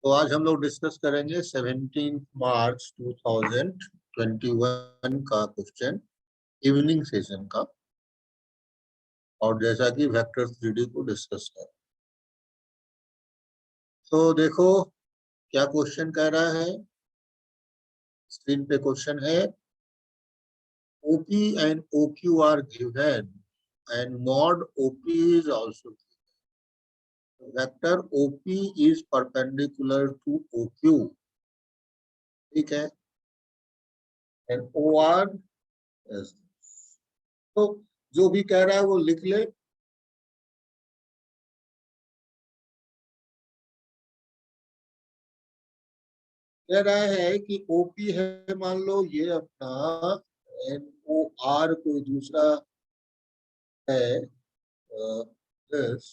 तो आज हम लोग डिस्कस करेंगे 17 मार्च 2021 का क्वेश्चन इवनिंग सेशन का। और जैसा कि वेक्टर 3D को डिस्कस करें, तो देखो क्या क्वेश्चन कह रहा है। स्क्रीन पे क्वेश्चन है, OP and OQ are given and mod OP is also given. Vector OP is perpendicular to OQ, ठीक है, and OR is, तो जो भी कह रहा है वो लिख ले। कह रहा है कि OP है, मान लो ये अपना NOR कोई दूसरा है, this,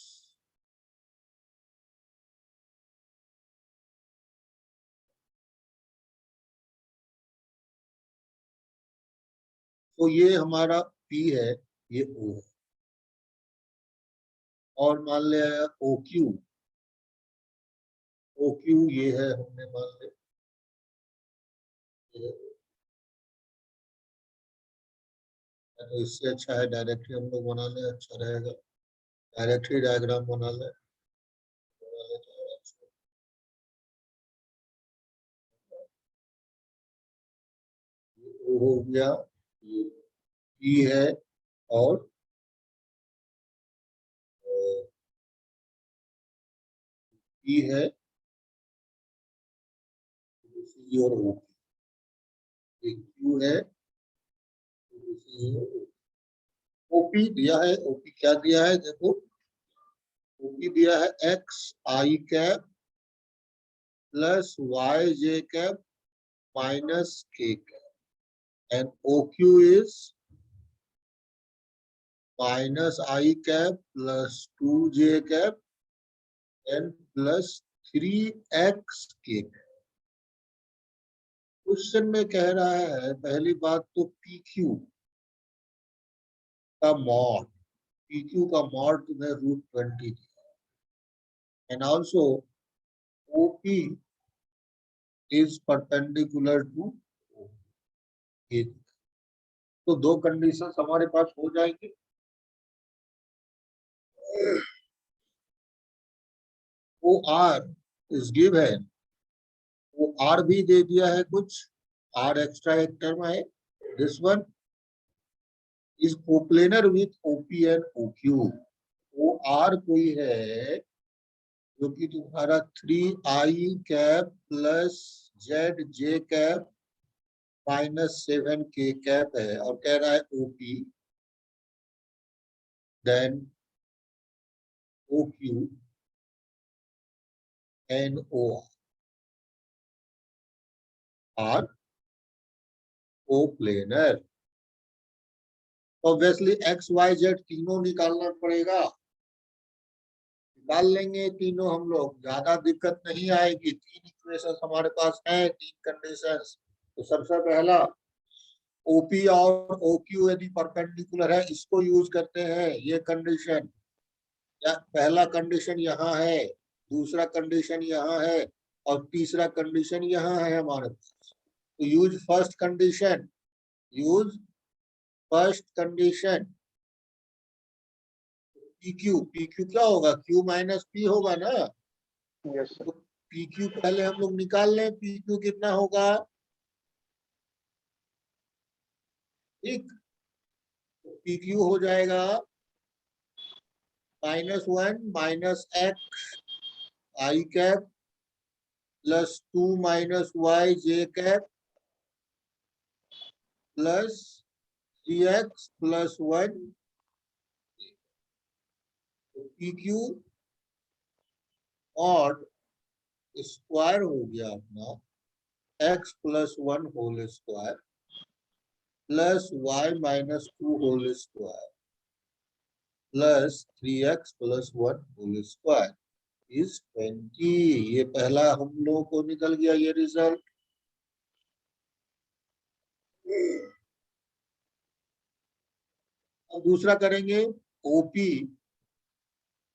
तो ये हमारा P है, ये O है, और मान लिया OQ ये है, हमने मान लिया तो इससे अच्छा है डायरेक्टली हम लोग बना ले, अच्छा रहेगा। डायरेक्टली डायग्राम बना ले, O हो गया, ये P है, और P है, दूसरी ओर O, ये Q है, दूसरी ओर OP दिया है। OP क्या दिया है, देखो OP दिया है x i cap plus Y j cap minus के cap, and OQ is minus I cap plus 2j cap and plus 3x के कैप। क्वेश्चन में कह रहा है पहली बात तो PQ का मॉड, PQ का मॉड तुम्हें √20 दिया, and also OP is perpendicular to O। तो दो कंडीशन हमारे पास हो जाएंगे। OR इज गिवन, OR भी दे दिया है, कुछ R एक्स्ट्रा एक टर्म है। This one is coplanar with OP and OQ। OR कोई है जो कि तुम्हारा 3i cap plus ZJ cap minus 7k cap है, और कह रहा है OP then OQ and OR are coplanar. Obviously X Y Z तीनों निकालना पड़ेगा, निकाल लेंगे तीनों हम लोग, ज्यादा दिक्कत नहीं आएगी। तीन इक्वेशन हमारे पास है, तीन कंडीशंस। तो सबसे पहला OP और OQ यदि परपेंडिकुलर है, इसको यूज करते हैं, ये कंडीशन। या पहला कंडीशन यहाँ है, दूसरा कंडीशन यहाँ है, और तीसरा कंडीशन यहाँ है हमारे पास। तो use first condition, use first condition. PQ क्या होगा, Q माइनस P होगा ना। Yes sir. तो PQ पहले हम लोग निकाल लें, PQ कितना होगा, ठीक। तो PQ हो जाएगा -1 minus x i cap plus 2 minus y j cap plus 3x plus 1। PQ और स्क्वायर हो गया अपना x plus 1 whole square plus y minus 2 whole square plus 3x plus 1 whole square is 20। ये पहला हम लोगों को निकल गया ये रिजल्ट। अब दूसरा करेंगे, OP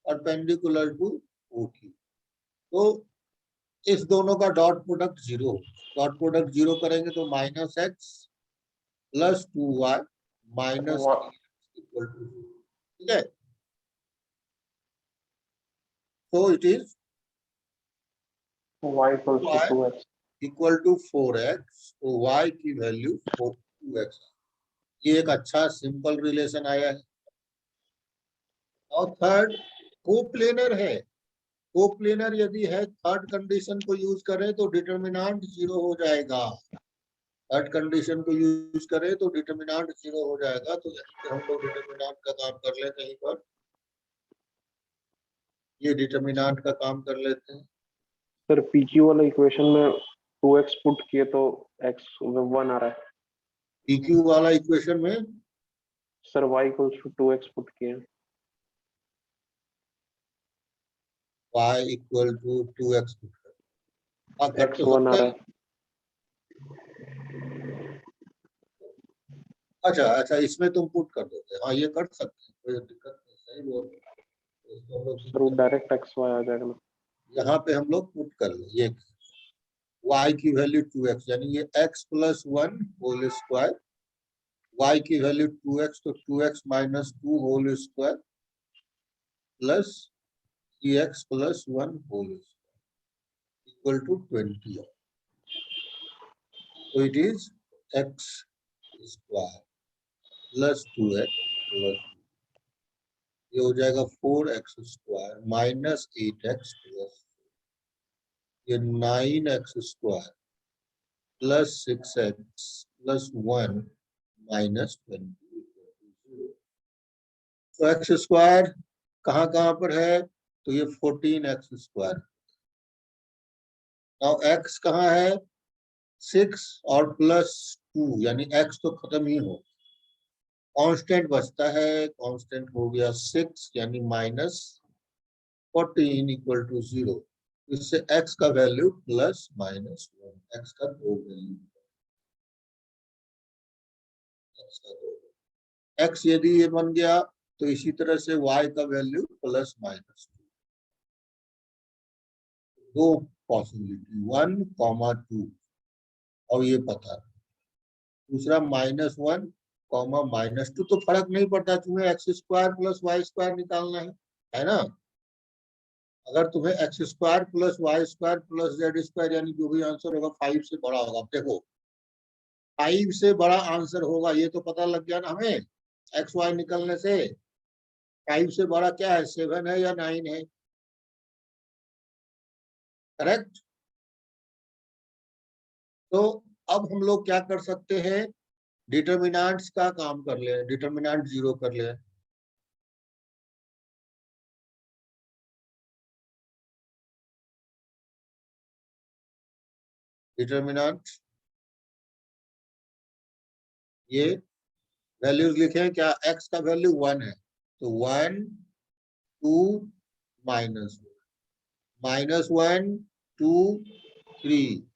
परपेंडिकुलर टू OQ। तो इस दोनों का डॉट प्रोडक्ट 0, डॉट प्रोडक्ट 0 करेंगे तो minus X plus 2y minus equal to 0, ठीक है। तो it is y equals to 2x। Equal to 4x, तो y की वैल्यू 2x। ये एक अच्छा सिंपल रिलेशन आया है। और थर्ड कोप्लेनर है। कोप्लेनर यदि है, थर्ड कंडीशन को यूज करें तो डिटरमिनेंट 0 हो जाएगा। थर्ड कंडीशन को यूज करें तो डिटरमिनेंट 0 हो जाएगा। तो यहीं पे हम लोग डिटरमिनेंट का काम कर ले कहीं पर, ये डिटरमिनेंट का काम कर लेते हैं। सर PQ वाला इक्वेशन में 2x पुट किए तो x 1 आ रहा है। PQ वाला इक्वेशन में sir y equals to 2x put किए। y equal to 2x cut x तो 1 आ सकता रहा है। है। अच्छा अच्छा, इसमें तुम पुट कर दोगे, हाँ ये कर सकते हैं, कोई दिक्कत नहीं, सही बोल रहे हो। इसको हम लोग सर वो डायरेक्ट xy आ जाएगा ना। यहाँ पे हम लोग पुट कर ले, ये y की वैल्यू 2x, यानी ये x plus 1 whole square, y की वैल्यू 2x, तो 2x minus 2 whole square plus 3x plus 1 whole square equal to 20। तो it is x square plus 2x plus, ये हो जाएगा 4x square minus 8x plus, ये 9x square plus 6x plus 1 minus 20। तो x square कहाँ कहाँ पर है, तो ये 14x स्क्वायर। नाउ x कहाँ है, 6 और प्लस 2, यानी x तो खत्म ही हो, कांस्टेंट बचता है, कांस्टेंट हो गया 6 यानी माइनस 14 इक्वल टू 0। इससे x का वैल्यू प्लस माइनस 1, x का दो वैल्यू, x का दो, x यदि ये बन गया तो इसी तरह से y का वैल्यू प्लस माइनस 2, दो पॉसिबिलिटी 1, 2, और ये पता, दूसरा -1, -2, तो फर्क नहीं पड़ता, तुम्हें X square plus Y square निकालना है ना। अगर तुम्हें X square plus Y square plus Z square, यानी जो भी आंसर होगा 5 से बड़ा होगा। अब देखो 5 से बड़ा आंसर होगा, ये तो पता लग गया ना हमें एक्स वाई निकलने से। 5 से बड़ा क्या है, 7 है या 9 है, करेक्ट। तो अब हम लोग क्या कर सकते हैं, डिटर्मिनेंट्स का काम कर ले, डिटर्मिनेंट 0 कर ले। डिटर्मिनेंट, ये वैल्यूज लिखे क्या, x का वैल्यू 1 है तो 1, 2, -1, -1, -2, 3,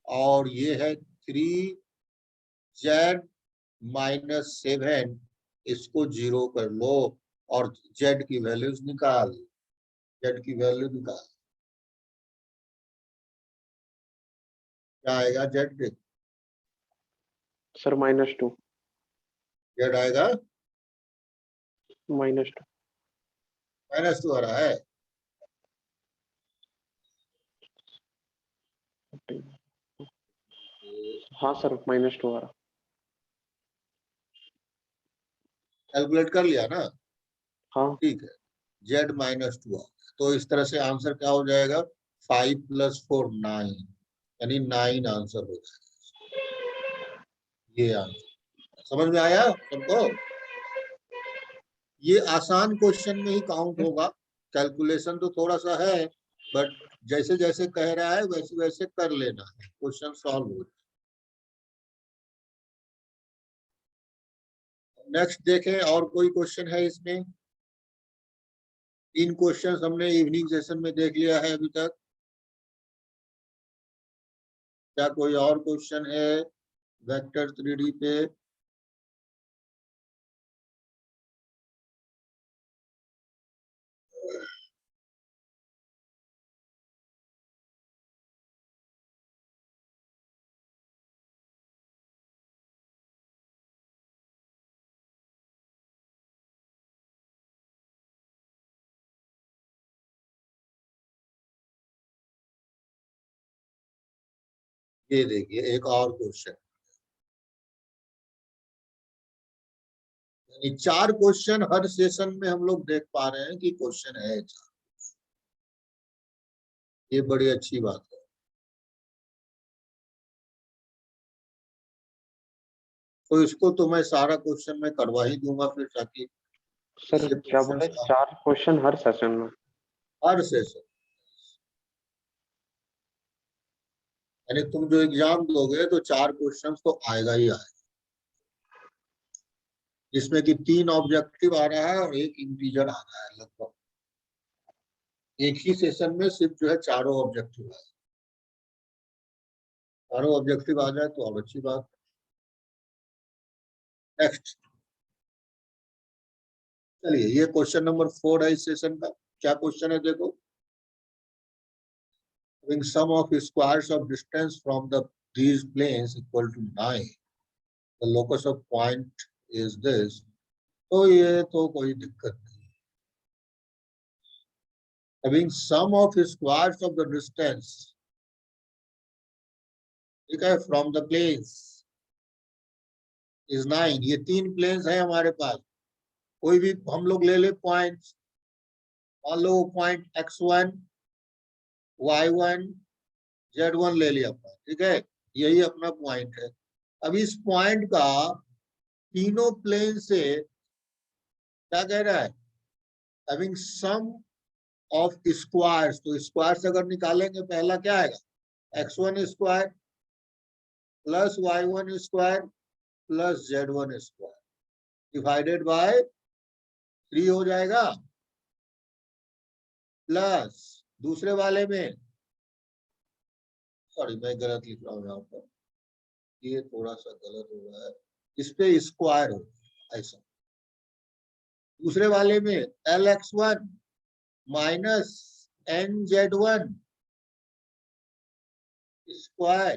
और ये है 3z-7, इसको 0 कर लो और z की वैल्यूज निकाल, z की वैल्यू निकाल, क्या आएगा z, सर -2। z आएगा -2। -2 आ रहा है। हाँ सर -2 आ रहा। कैलकुलेट कर लिया ना, हाँ ठीक है, z-2 तो इस तरह से आंसर क्या हो जाएगा, 5 + 4 9, यानी 9 आंसर हो जाएगा। ये आंसर समझ में आया सबको। ये आसान क्वेश्चन में ही काउंट होगा, कैलकुलेशन तो थोड़ा सा है, बट जैसे जैसे कह रहा है वैसे वैसे कर लेना है, क्वेश्चन सॉल्व हो। नेक्स्ट देखें, और कोई क्वेश्चन है इसमें। 3 क्वेश्चन हमने इवनिंग सेशन में देख लिया है अभी तक। क्या कोई और क्वेश्चन है वेक्टर 3D पे। ये देखिए एक और क्वेश्चन, यानी 4 क्वेश्चन हर सेशन में हम लोग देख पा रहे हैं कि क्वेश्चन है 4। ये बड़ी अच्छी बात है। तो इसको तो मैं सारा क्वेश्चन में करवा ही दूंगा फिर, ताकि सर इससे क्या क्वेश्चन बोले, 4 क्वेश्चन हर सेशन में? हर सेशन, यानी तुम जो एग्जाम दोगे तो 4 क्वेश्चन तो आएगा ही आएगा, जिसमें कि 3 ऑब्जेक्टिव आ रहा है और 1 इंटीजर आ रहा है। लगभग एक ही सेशन में सिर्फ जो है चारों ऑब्जेक्टिव आए, चारों ऑब्जेक्टिव आ जाए तो और अच्छी बात। नेक्स्ट, चलिए ये क्वेश्चन नंबर 4 है इस सेशन का। क्या क्वेश्चन है देखो, having sum of squares of distance from these planes equal to 9, the locus of point is this। तो ये तो कोई दिक्कत नहीं। having sum of squares of the distance, ठीक है, from the planes is 9। ये 3 प्लेन्स है हमारे पास, कोई भी हम लोग ले ले पॉइंट, मान लो पॉइंट x1 y1 z1 ले लिया पॉइंट, ठीक है, यही अपना पॉइंट है। अब इस पॉइंट का तीनों प्लेन से क्या कह रहा है, हैविंग सम ऑफ स्क्वायर्स, तो स्क्वायर्स अगर निकालेंगे पहला क्या आएगा, x1 square plus y1 square plus z1 square divided bye 3 हो जाएगा, प्लस दूसरे वाले में, सॉरी मैं गलत लिख रहा हूँ यहाँ पर, ये थोड़ा सा गलत हो रहा है, इस पे स्क्वायर हो ऐसा। दूसरे वाले में lx1 minus nz1 square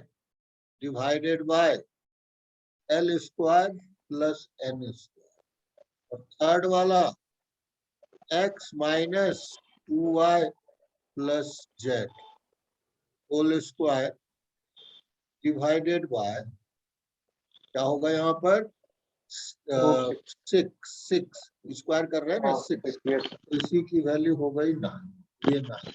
divided by l square plus n square, और थर्ड वाला x minus 2y plus z whole square divided by, क्या होगा यहाँ पर, रूट 6 स्क्वायर कर रहे हैं ना 6, 6। तो इसी की वैल्यू हो गई 9। ये 9,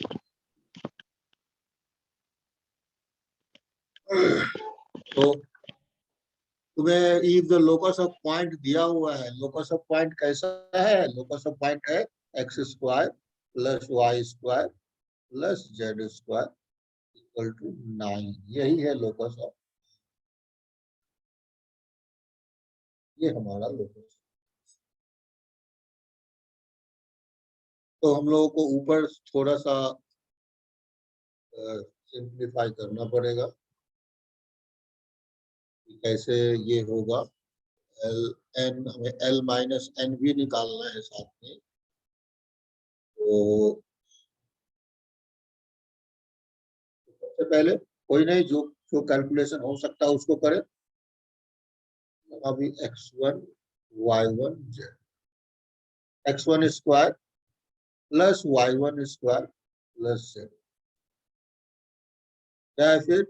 तो तुम्हें if the locus of point दिया हुआ है, लोकस ऑफ पॉइंट कैसा है, लोकस ऑफ पॉइंट है X square plus Y square plus Z square equal to 9, यही है लोकस ऑफ, ये हमारा लोकस। तो हम लोगों को ऊपर थोड़ा सा सिंप्लीफाई करना पड़ेगा, कैसे ये होगा। एल एन, हमें एल माइनस एन भी निकालना है साथ में, तो सबसे पहले कोई नहीं, जो जो कैलकुलेशन हो सकता है उसको करें। अभी x1 y1 z, x1 square plus y1 square plus z, क्या है फिर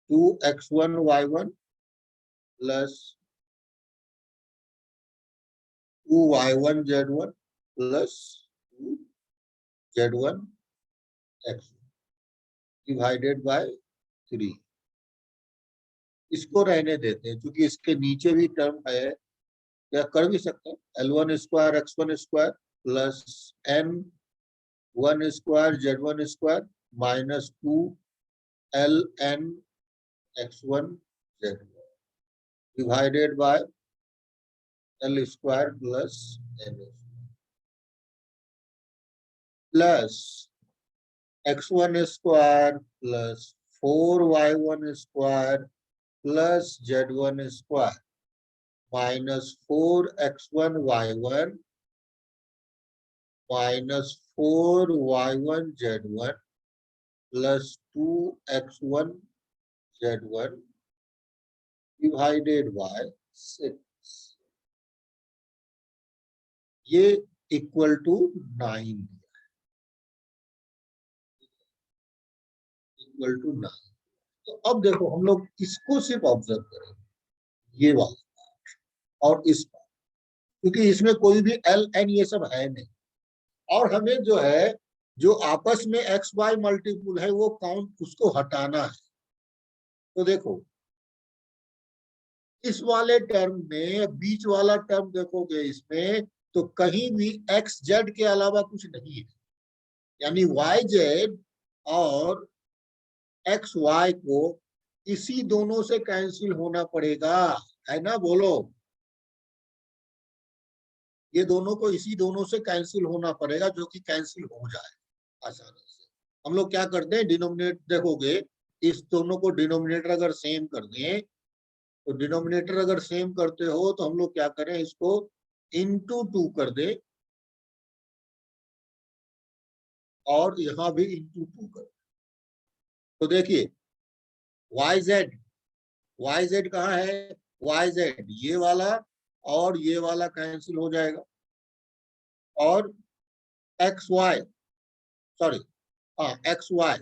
2x1 y1 plus 2y1 z1 plus 2z1 x divided by 3। इसको रहने देते हैं क्योंकि इसके नीचे भी टर्म है, या कर भी सकते हैं, L1 square x1 square plus n1 square z1 square minus 2ln x1 z1 divided by l square plus n plus x1 square plus 4y1 square plus z1 square minus 4x1 y1 minus 4y1 z1 plus 2x1 z1 divided by 6, ये equal to 9, equal to 9। तो अब देखो हम लोग इसको सिर्फ observe करेंगे, ये वाला और इस पार्ट, क्योंकि इसमें कोई भी एल एन ये सब है नहीं, और हमें जो है जो आपस में एक्स वाई मल्टीपुल है वो काउंट उसको हटाना है। तो देखो इस वाले टर्म में बीच वाला टर्म देखोगे इसमें, तो कहीं भी एक्स जेड के अलावा कुछ नहीं है, यानी वाई जेड और एक्स वाई को इसी दोनों से कैंसिल होना पड़ेगा, है ना, बोलो। ये दोनों को इसी दोनों से कैंसिल होना पड़ेगा, जो कि कैंसिल हो जाए आसानी से। हम लोग क्या करते हैं, डिनोमिनेटर देखोगे, इस दोनों को डिनोमिनेटर अगर सेम कर दें, तो डिनोमिनेटर अगर सेम करते हो तो हम लोग क्या करें, इसको इंटू 2 कर दे और यहां भी इंटू 2 कर दे। तो देखिए वाई जेड कहाँ है, वाई जेड ये वाला और ये वाला कैंसिल हो जाएगा, और एक्स वाई, सॉरी, हाँ एक्स वाई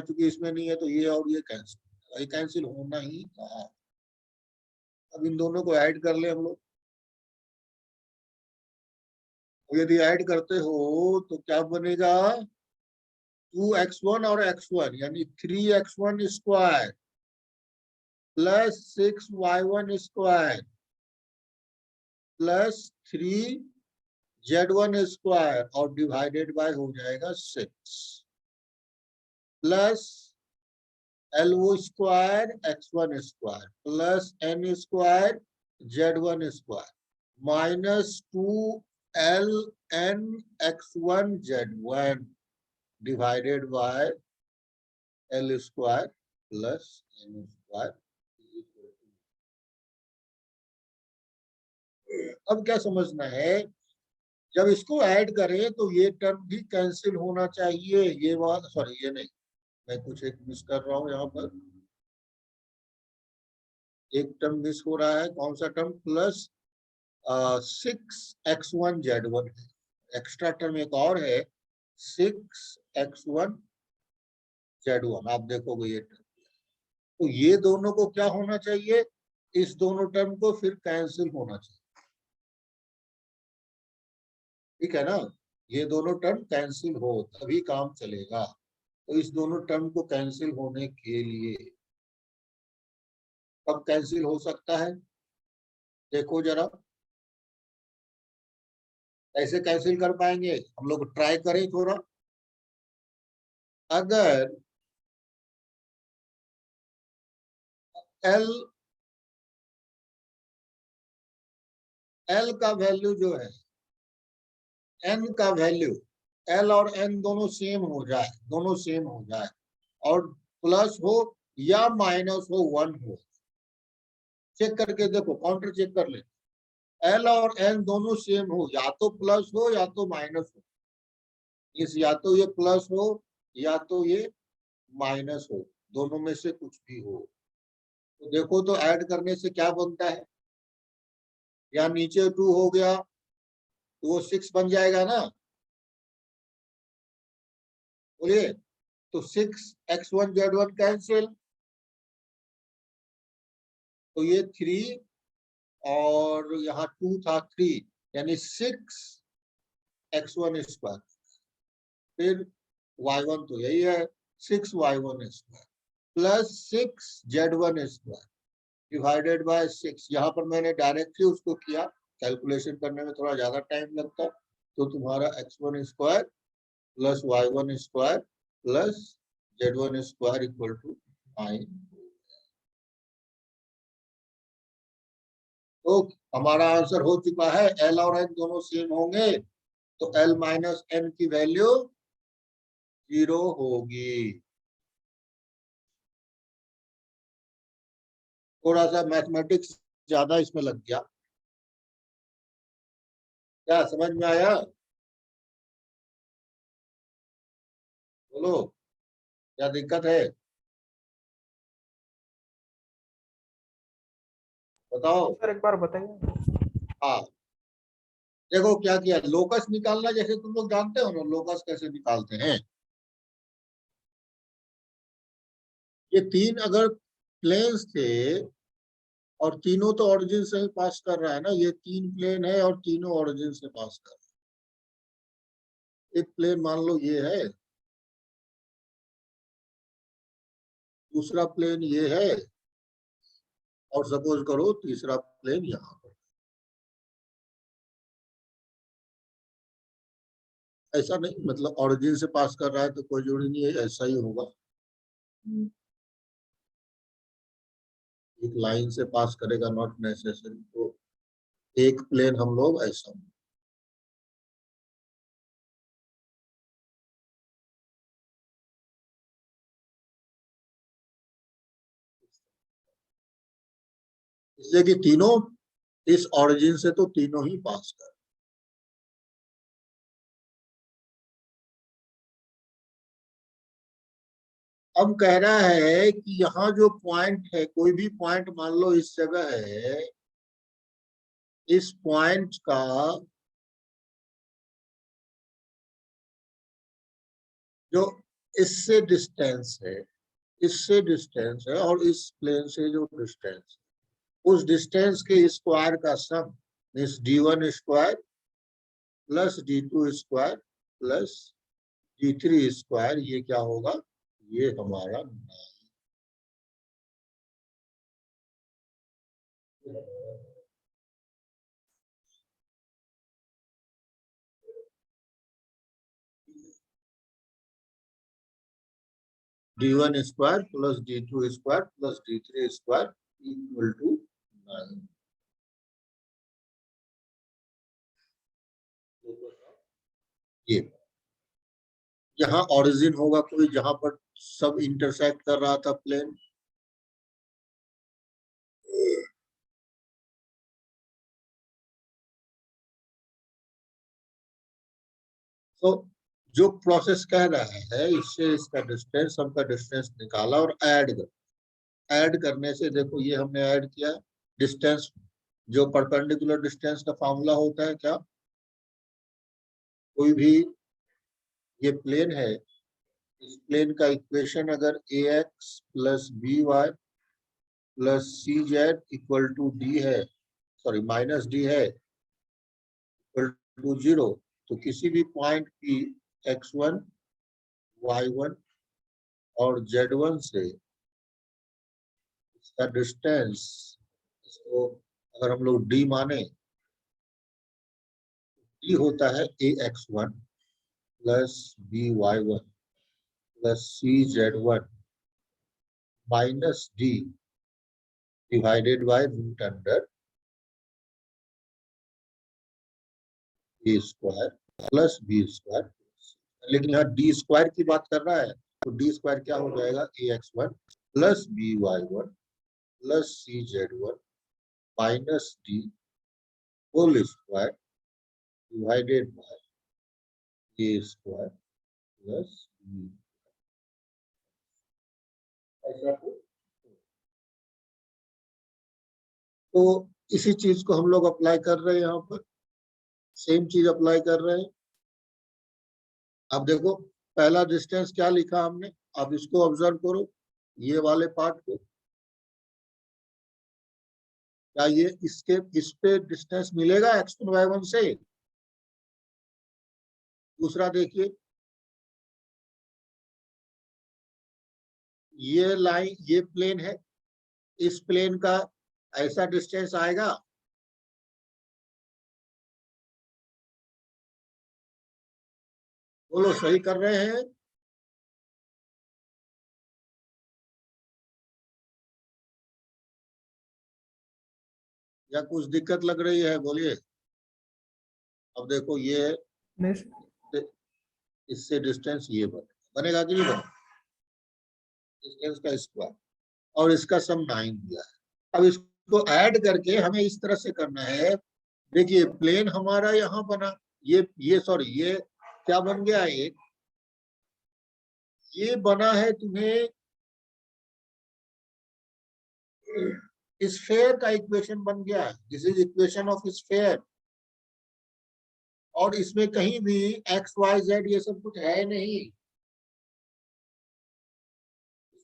चूंकि इसमें नहीं है तो ये और ये कैंसिल होना ही था। अब इन दोनों को ऐड कर ले हम लोग, यदि ऐड करते हो तो क्या बनेगा, 2x1 और x1 यानी 3x1 square plus 6y1 square plus 3z1 square और डिवाइडेड बाय हो जाएगा 6 plus LO square x1 square plus n square z1 square minus 2ln x1 z1 divided by L square plus n square. अब क्या समझना है, जब इसको add करें तो ये टर्म भी कैंसिल होना चाहिए, ये बात, सॉरी ये नहीं, मैं कुछ एक मिस कर रहा हूं यहाँ पर, एक टर्म मिस हो रहा है, कौन सा टर्म, प्लस 6x1z1 है, एक्स्ट्रा टर्म एक और है 6x1z1, आप देखोगे ये टर्म, तो ये दोनों को क्या होना चाहिए, इस दोनों टर्म को फिर कैंसिल होना चाहिए, ठीक है ना, ये दोनों टर्म कैंसिल हो तभी काम चलेगा। तो इस दोनों टर्म को कैंसिल होने के लिए कब कैंसिल हो सकता है, देखो जरा कैसे कैंसिल कर पाएंगे, हम लोग ट्राई करें थोड़ा। अगर एल का वैल्यू जो है, एन का वैल्यू, एल और एन दोनों सेम हो जाए, दोनों सेम हो जाए और प्लस हो या माइनस हो 1 हो, चेक करके देखो, काउंटर चेक कर ले, एल और एन दोनों सेम हो, या तो प्लस हो या तो माइनस हो, इस या तो ये प्लस हो या तो ये माइनस हो, दोनों में से कुछ भी हो। तो देखो तो ऐड करने से क्या बनता है, या नीचे 2 हो गया तो वो 6 बन जाएगा ना, बोलिए, तो 6x1z1 कैंसिल, तो ये 3 और यहाँ 2 था 3, यानी 6x1 स्क्वायर, फिर y1 तो यही है 6y1 square plus 6z1 square divided bye 6, यहाँ पर मैंने डायरेक्टली उसको किया, कैलकुलेशन करने में थोड़ा ज्यादा टाइम लगता, तो तुम्हारा x1 square plus y1 square plus z1 square equal to 9। तो हमारा आंसर हो चुका है, एल और एन दोनों सेम होंगे तो एल माइनस एन की वैल्यू 0 होगी। थोड़ा सा मैथमेटिक्स ज्यादा इसमें लग गया, क्या समझ में आया, बोलो क्या दिक्कत है, बताओ। सर एक बार बताइए। हाँ देखो क्या किया, लोकस निकालना जैसे तुम लोग जानते हो ना, लोकस कैसे निकालते हैं, ये तीन अगर प्लेन्स थे और तीनों तो ओरिजिन से ही पास कर रहा है ना, ये तीन प्लेन है और तीनों ओरिजिन से पास कर रहा है। एक प्लेन मान लो ये है, दूसरा प्लेन ये है, और सपोज करो तीसरा प्लेन यहाँ पर। ऐसा नहीं मतलब ओरिजिन से पास कर रहा है तो कोई जरूरी नहीं है, ऐसा ही होगा। एक लाइन से पास करेगा नॉट नेसेसरी, तो एक प्लेन हम लोग ऐसा, इसलिए कि तीनों इस ओरिजिन से तो तीनों ही पास कर। अब कह रहा है कि यहाँ जो पॉइंट है, कोई भी पॉइंट मान लो इस जगह है, इस पॉइंट का जो इससे डिस्टेंस है, इससे डिस्टेंस है और इस प्लेन से जो डिस्टेंस, उस डिस्टेंस के स्क्वायर का sum means d1 square plus d2 square plus d3 square, ये क्या होगा, ये हमारा d1 square plus d2 square plus d3 square equal to 9। ये यहाँ ओरिजिन होगा कोई, जहां पर सब इंटरसेक्ट कर रहा था प्लेन, तो जो प्रोसेस कह रहा है, इससे इसका डिस्टेंस, सबका डिस्टेंस निकाला और ऐड करने से देखो ये हमने ऐड किया डिस्टेंस, जो परपेंडिकुलर डिस्टेंस का फॉर्मूला होता है क्या, कोई भी ये प्लेन है, इस प्लेन का इक्वेशन अगर ax plus B Y plus C Z equal to D है, सॉरी माइनस डी है, इक्वल टू 0, तो किसी भी पॉइंट की x1 y1 और z1 से इसका डिस्टेंस, इसको अगर हम लोग d माने, d होता है ax1 plus by1 plus cz1 minus d divided by root under A square plus B square. लेकिन यहाँ डी स्क्वायर की बात कर रहा है, तो डी स्क्वायर क्या हो जाएगा, ax1 plus by1 plus cz1 minus D whole square divided by A square plus B. ऐसा तो इसी चीज को हम लोग अप्लाई कर रहे हैं, यहाँ पर सेम चीज अप्लाई कर रहे हैं। अब देखो पहला डिस्टेंस क्या लिखा हमने, अब इसको ऑब्जर्व करो, ये वाले पार्ट को, क्या ये इसके इस पे डिस्टेंस मिलेगा x1 y1 से। दूसरा देखिए, ये लाइन, ये प्लेन है, इस प्लेन का ऐसा डिस्टेंस आएगा, बोलो सही कर रहे हैं या कुछ दिक्कत लग रही है, बोलिए। अब देखो ये इससे डिस्टेंस ये बनेगा कि नहीं बनेगा, डिस्टेंस का स्क्वायर, और इसका सम 9 दिया है। अब इसको ऐड करके हमें इस तरह से करना है, देखिए प्लेन हमारा यहाँ बना, ये सॉरी ये क्या बन गया, एक ये बना है तुम्हें स्फेयर का इक्वेशन बन गया है, this is equation of sphere, और इसमें कहीं भी एक्स वाई जेड ये सब कुछ है नहीं,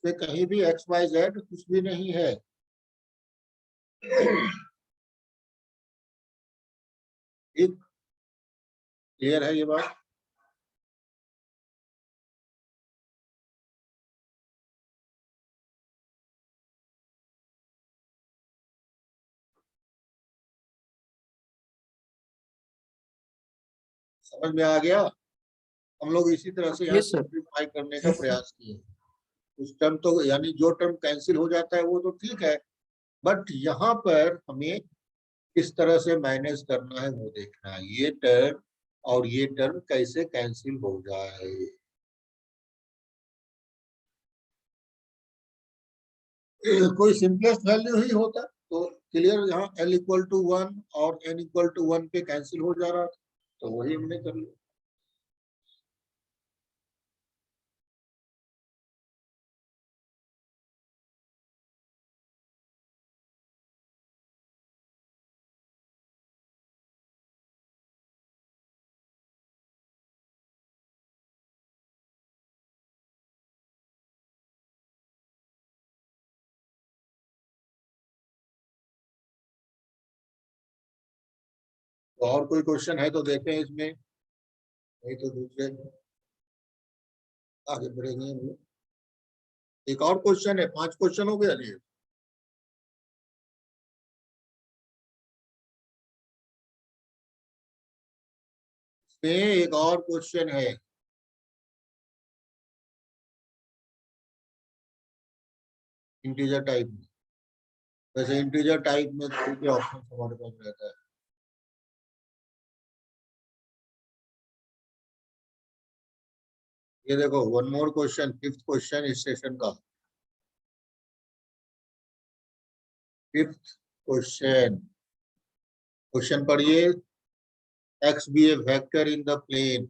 इसमें कहीं भी एक्स वाई जेड कुछ भी नहीं है। एक क्लियर है ये बात? समझ में आ गया? हम लोग इसी तरह से यहाँ यस सर। सिंप्लीफाई करने का प्रयास किए। कुछ टर्म तो यानी जो टर्म कैंसिल हो जाता है वो तो ठीक है, बट यहाँ पर हमें किस तरह से मैनेज करना है वो देखना है। ये टर्म और ये टर्म कैसे कैंसिल हो जाए। कोई सिंपलेस्ट वैल्यू ही होता तो क्लियर, यहाँ l इक्वल टू 1 और n इक्वल टू 1 पे कैंसिल हो जा रहा था, तो वही हमने कर लिया। तो और कोई क्वेश्चन है तो देखें इसमें, नहीं तो दूसरे आगे बढ़ेंगे हम लोग। एक और क्वेश्चन है, 5 क्वेश्चन हो गया ये। इसमें एक और क्वेश्चन है, इंटीजर टाइप में। वैसे इंटीजर टाइप में तो ऑप्शन हमारे पास रहता है। ये देखो, one more question, 5th question इस सेशन का। 5th क्वेश्चन, क्वेश्चन पढ़िए। x be a vector in the plane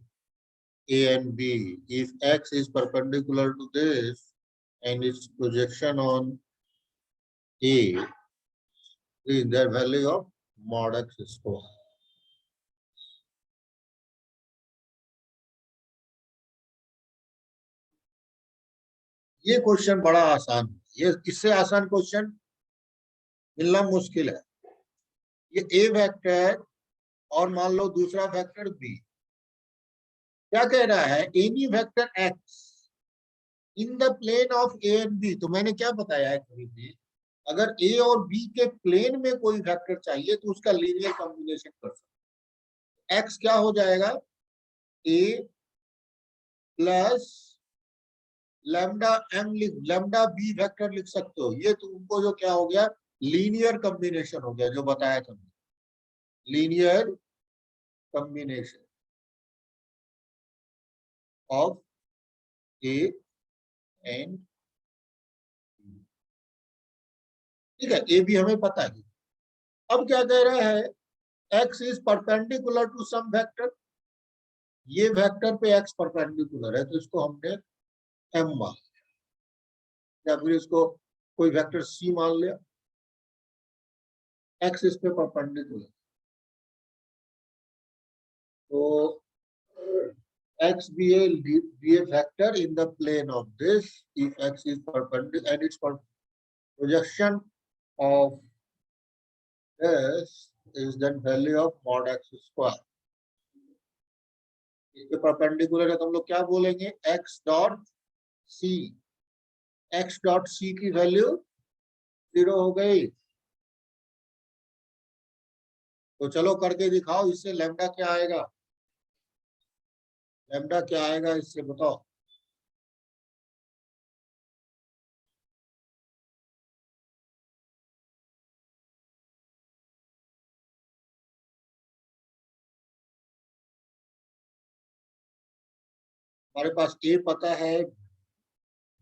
a and b if x is perpendicular to this and its projection on a is the value of mod x square. ये question बड़ा आसान है। ये इससे आसान question मिलना मुश्किल है। ये ए वेक्टर और मान लो दूसरा वेक्टर बी। क्या कह रहा है, any vector X in the plane of A and B. तो मैंने क्या बताया है कभी भी, अगर ए और बी के प्लेन में कोई वेक्टर चाहिए तो उसका लीनियर कॉम्बिनेशन कर सकते। एक्स क्या हो जाएगा, ए प्लस लैम्डा एम लिख, लैम्डा बी वेक्टर लिख सकते हो। ये तुमको जो क्या हो गया, लीनियर कॉम्बिनेशन हो गया, जो बताया था linear combination of A and, ठीक है, ए बी हमें पता है। अब क्या कह रहा है, X is perpendicular to some vector. ये वेक्टर पे एक्स परपेंडिकुलर है तो इसको हमने एम मान लिया, या फिर इसको कोई वेक्टर सी मान लिया। एक्स इस पे परपेंडिकुलर, तो x be a vector in the plane of this if x is perpendicular and its projection of this is then value of mod x square. इसके परपेंडिकुलर है तो हम लोग क्या बोलेंगे, x dot C. x dot C की value 0 हो गई। तो चलो करके दिखाओ, इससे लैम्डा क्या आएगा, लैम्डा क्या आएगा इससे बताओ। हमारे पास ए पता है,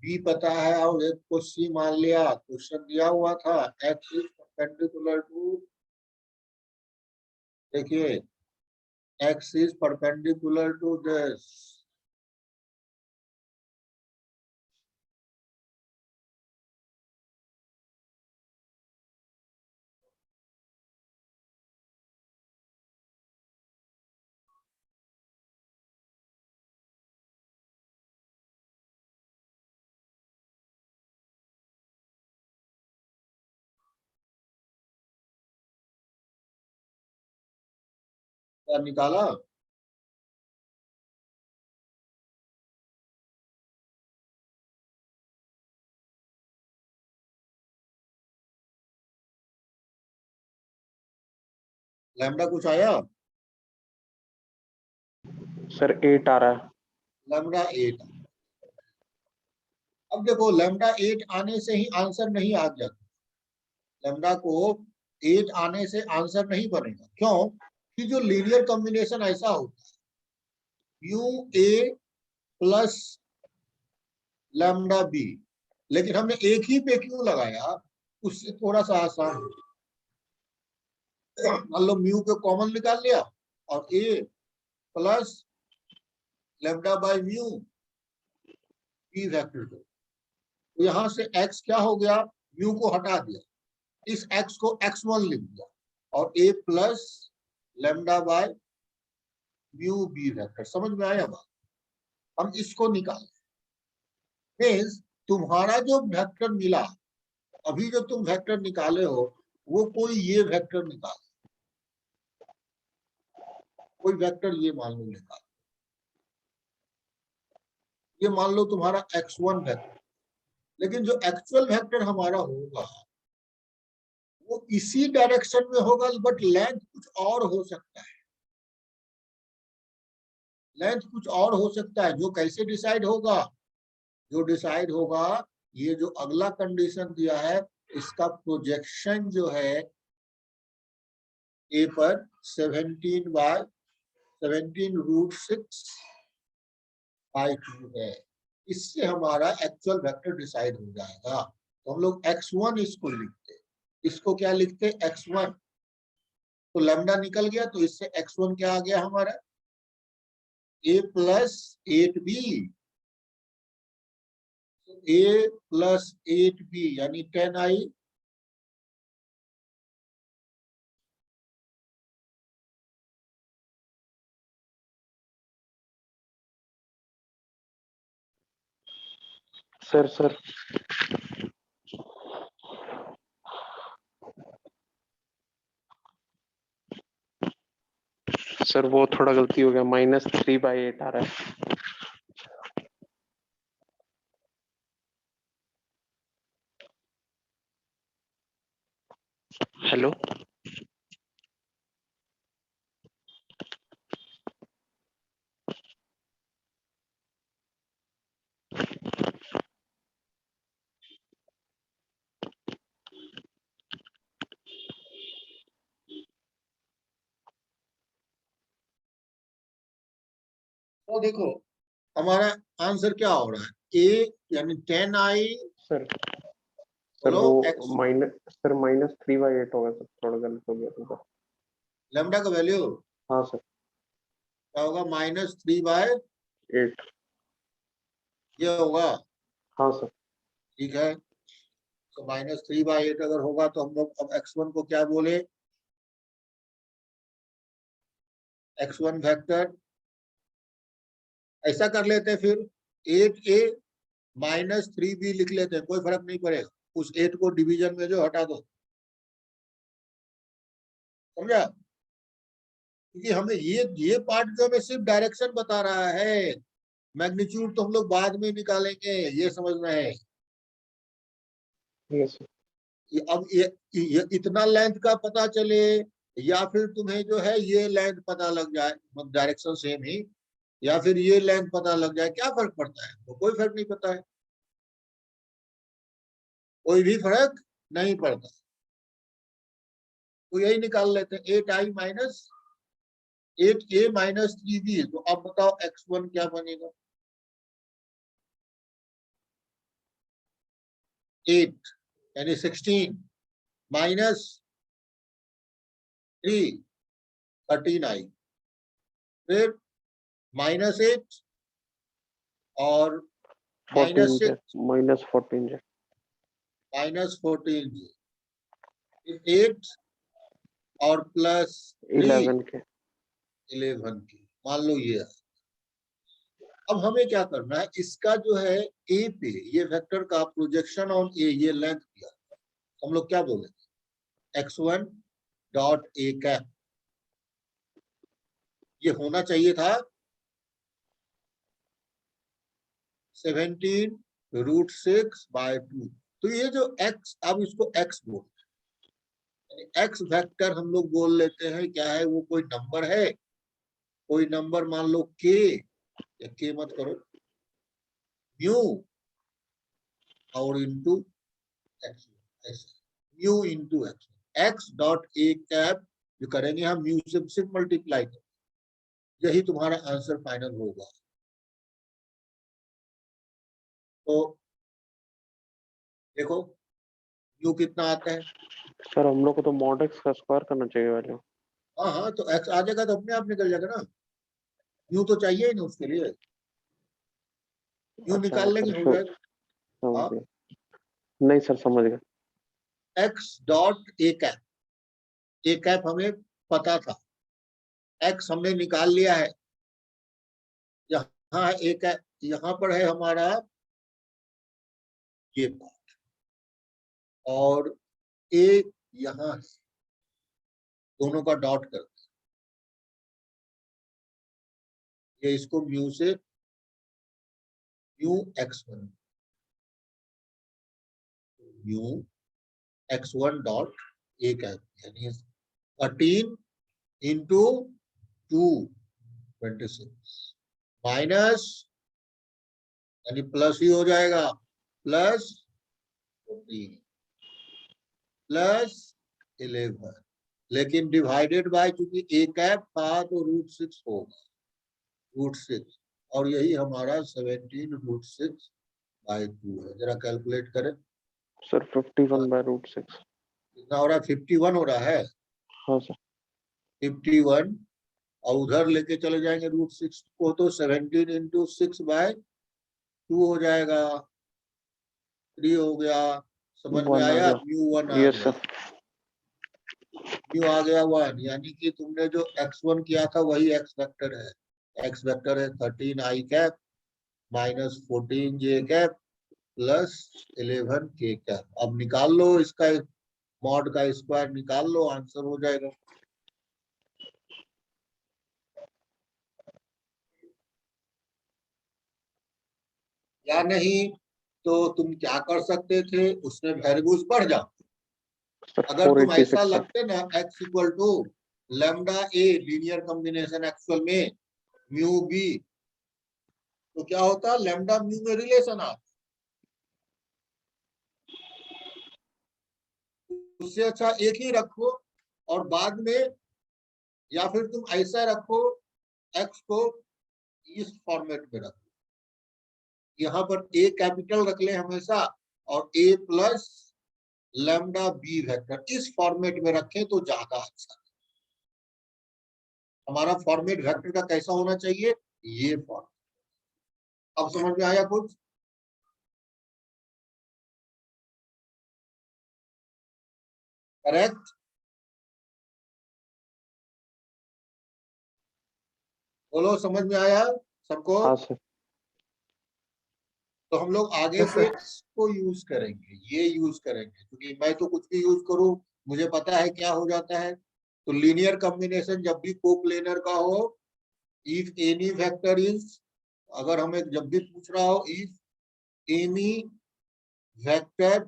बी पता है, और एक को सी मान लिया। क्वेश्चन दिया हुआ था एक्स इज परपेंडिकुलर टू, देखिए X is perpendicular to this, क्या निकाला? लैम्डा कुछ आया? सर 8 आ रहा है। लैम्डा 8। अब देखो लैम्डा 8 आने से ही आंसर नहीं आ जाता। लैम्डा को 8 आने से आंसर नहीं बनेगा। क्यों? कि जो लीनियर कॉम्बिनेशन ऐसा होता है you A plus lambda B, लेकिन हमने एक ही पे क्यों लगाया? उससे थोड़ा सा आसान है। मान लो म्यू को कॉमन निकाल लिया और a plus lambda by mu B vector को, तो यहां से x क्या हो गया? म्यू को हटा दिया, इस x को x1 लिख दिया और a plus lambda by mu B vector. समझ में आया बात? हम इसको निकालें। मीन्स तुम्हारा जो वेक्टर मिला, अभी जो तुम वेक्टर निकाले हो वो कोई ये वेक्टर निकाल, कोई वेक्टर ये मान लो निकाल, ये मान लो तुम्हारा x1 वेक्टर, लेकिन जो एक्चुअल वेक्टर हमारा होगा वो इसी डायरेक्शन में होगा, बट लेंथ कुछ और हो सकता है। लेंथ कुछ और हो सकता है। जो कैसे डिसाइड होगा? जो डिसाइड होगा, ये जो अगला कंडीशन दिया है इसका प्रोजेक्शन जो है ए पर 17/17√6/2 है। इससे हमारा एक्चुअल वेक्टर डिसाइड हो जाएगा। तो हम लोग x1 इसको लिखते, इसको क्या लिखते? x1। तो लैम्डा निकल गया, तो इससे x1 क्या आ गया हमारा? a plus 8b, a plus 8b यानी 10i सर सर वो थोड़ा गलती हो गया, -3/8 आ रहा है। हेलो तो देखो हमारा आंसर क्या हो रहा है? ए यानी 10i सर बोलो वो x -3/8 होगा सर, थोड़ा गलत हो गया था। लैम्डा का वैल्यू हाँ सर। क्या होगा? -3/8 8। ये होगा। हाँ सर। ठीक है, तो -3/8 अगर होगा तो हम लोग अब x1 को क्या बोले? x1 वेक्टर ऐसा कर लेते हैं, फिर 8a -3b लिख लेते हैं, कोई फर्क नहीं पड़ेगा। उस 8 को डिवीजन में जो हटा दो। समझा? क्योंकि हमें ये पार्ट जो हमें सिर्फ डायरेक्शन बता रहा है, मैग्नीट्यूड तो हम लोग बाद में निकालेंगे, ये समझना है। Yes sir. अब ये इतना लेंथ का पता चले या फिर तुम्हें जो है ये लेंथ पता लग जाए, डायरेक्शन सेम ही, या फिर ये लेंथ पता लग जाए, क्या फर्क पड़ता है? तो कोई फर्क नहीं पड़ता है, कोई भी फर्क नहीं पड़ता। तो यही निकाल लेते हैं, 8i minus 8a minus 3b। तो अब बताओ x1 क्या बनेगा? 8 यानी 16 माइनस 3 13i, फिर -8 और -14 -6 -14 -14 फिर 8 और +3 11 के। 11 की, मान लो ये है। अब हमें क्या करना है? इसका जो है ए पे ये वेक्टर का प्रोजेक्शन ऑन ए, ये लेंथ किया, हम लोग क्या बोले? x1 dot A cap. ये होना चाहिए था 17√6/2। तो ये जो x, अब इसको x बोल, x वेक्टर हम लोग बोल लेते हैं, क्या है वो, कोई नंबर है, कोई नंबर मान लो k, या k मत करो, म्यू और into x, mu into x, x dot A cap जो करेंगे हम म्यू से सिर्फ मल्टीप्लाई करेंगे, यही तुम्हारा आंसर फाइनल होगा। तो देखो म्यू कितना आता है। सर हम लोग को तो मॉड एक्स का स्क्वायर करना चाहिए वैल्यू। हाँ हाँ, तो एक्स आ जाएगा तो अपने आप निकल जाएगा ना, म्यू तो चाहिए ही ना उसके लिए, म्यू अच्छा निकाल लेंगे, सर हो फिर जाएगा। समझ हाँ, गया। नहीं सर समझ गया। X dot A cap, A cap हमें पता था, एक्स हमने निकाल लिया है, यहाँ ए कैप, यहाँ पर है हमारा ये पार्ट, और ए यहाँ है, दोनों का डॉट कर, ये इसको म्यू से mu x1, mu x1 dot A cap, यानी 13 इंटू 2 26 माइनस, यानी प्लस ही हो जाएगा, प्लस 14 प्लस 11, लेकिन डिवाइडेड बाय, चूंकि ए कैप था तो √6 होगा, √6, और यही हमारा 17√6/2 है। जरा कैलकुलेट करें, सर 51/√6। कितना हो रहा है, 51 हो रहा है, हाँ सर। 51, और उधर लेके चले जाएंगे √6 को, तो 17 इंटू 6/2 हो जाएगा, 3 हो गया, समझ में 1 आ आया, गया। म्यू 1 आ यस गया, सर। म्यू आ गया 1, यानी कि तुमने जो x1 किया था वही x वेक्टर है, x वेक्टर है 13 आई कैप माइनस 14 जे कैप प्लस 11 के कैप। अब निकाल लो इसका मॉड का स्क्वायर, निकाल लो, आंसर हो जाएगा। या नहीं तो तुम क्या कर सकते थे, उसमें वेरिएबल्स बढ़ जाओ, सर अगर तुम ऐसा 486 सर। लगते ना x equal to lambda A linear combination actual में म्यू बी, तो क्या होता, लैम्डा म्यू में रिलेशन आता, उससे अच्छा एक ही रखो, और बाद में, या फिर तुम ऐसा रखो, x को इस फॉर्मेट में रखो, यहाँ पर a कैपिटल रख ले हमेशा, और a plus lambda B vector, इस फॉर्मेट में रखें तो ज्यादा अच्छा। हमारा फॉर्मेट वेक्टर का कैसा होना चाहिए, ये फॉर्मेट। अब समझ में आया कुछ, करेक्ट, बोलो समझ में आया सबको। हाँ सर। तो हम लोग आगे यस से सर। इसको यूज करेंगे, ये यूज करेंगे, क्योंकि मैं तो कुछ भी यूज करूं मुझे पता है क्या हो जाता है। तो लीनियर कॉम्बिनेशन जब भी कोप्लेनर का हो, इफ एनी वेक्टर इज, अगर हमें जब भी पूछ रहा हो, if any vector